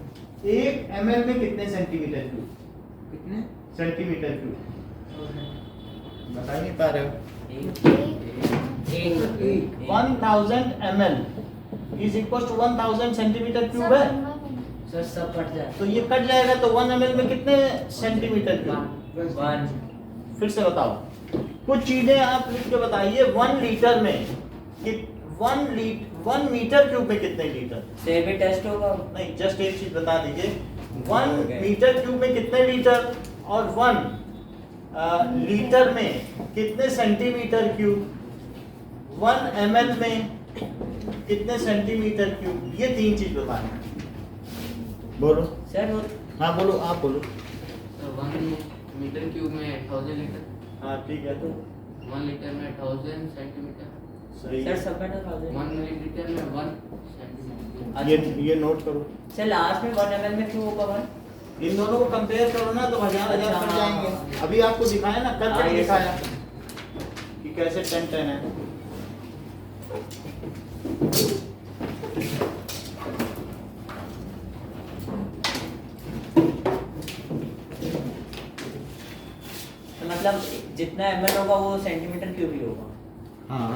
1 ml में कितने सेंटीमीटर क्यूब? कितने सेंटीमीटर क्यूब बता ही नहीं पा रहे हो। 1000 ml is equal to 1000 centimetre cube है। सर सब कट जाए तो ये कट जाएगा तो 1 ml में कितने सेंटीमीटर क्यूब? 1। फिर से बताओ कुछ चीजें आप लिख के बताइए। 1 लीटर में 1 मीटर क्यूब में कितने लीटर? से भी टेस्ट होगा। नहीं, जस्ट एक चीज बता दीजिए। 1 मीटर क्यूब में कितने लीटर और 1 लीटर में कितने सेंटीमीटर क्यूब? 1 ml में कितने सेंटीमीटर क्यूब? ये 3 चीज बताना। बोलो। सर वो हाँ बोलो, आप बोलो। तो 1 मीटर क्यूब में 1000 लीटर। हाँ ठीक है। तो 1 लीटर में 1000 सेंटीमीटर। सही सर है। 57,000 1 मिलीमीटर में 1 सेंटीमीटर। ये नोट करो। सर लास्ट में 1 ml में क्यों होगा 1? इन दोनों को कंपेयर करो ना तो हजार हजार अच्छा, पड़ हाँ। जाएंगे। अभी आपको दिखाया ना, कल हाँ, तक ये दिखाया कि कैसे 10-10 है। तो मतलब जितना ml होगा वो सेंटीमीटर क्यूब ही होगा। हाँ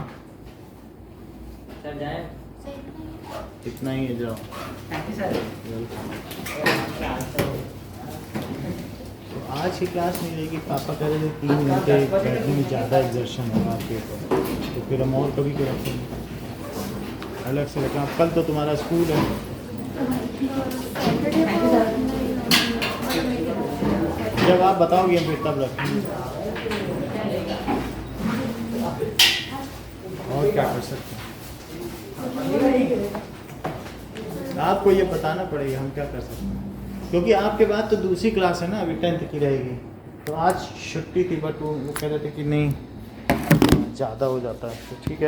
सर जाए सही नहीं है। इतना ही है, जाओ। Thank you sir. तो आज की क्लास में रहेगी, पापा कह रहे थे 3 घंटे बैठने में ज़्यादा एग्जर्शन होगा आपके ऊपर, तो फिर हम और कभी को रखेंगे अलग से रखें। अब कल तो तुम्हारा स्कूल है, जब आप बताओगे हम फिर तब रखेंगे। और क्या कर सकते हैं, आपको ये बताना पड़ेगा हम क्या कर सकते हैं, क्योंकि आपके बाद तो दूसरी क्लास है ना, अभी 10th की रहेगी। तो आज छुट्टी थी, बट वो कह रहे थे कि नहीं ज़्यादा हो जाता है, तो ठीक है।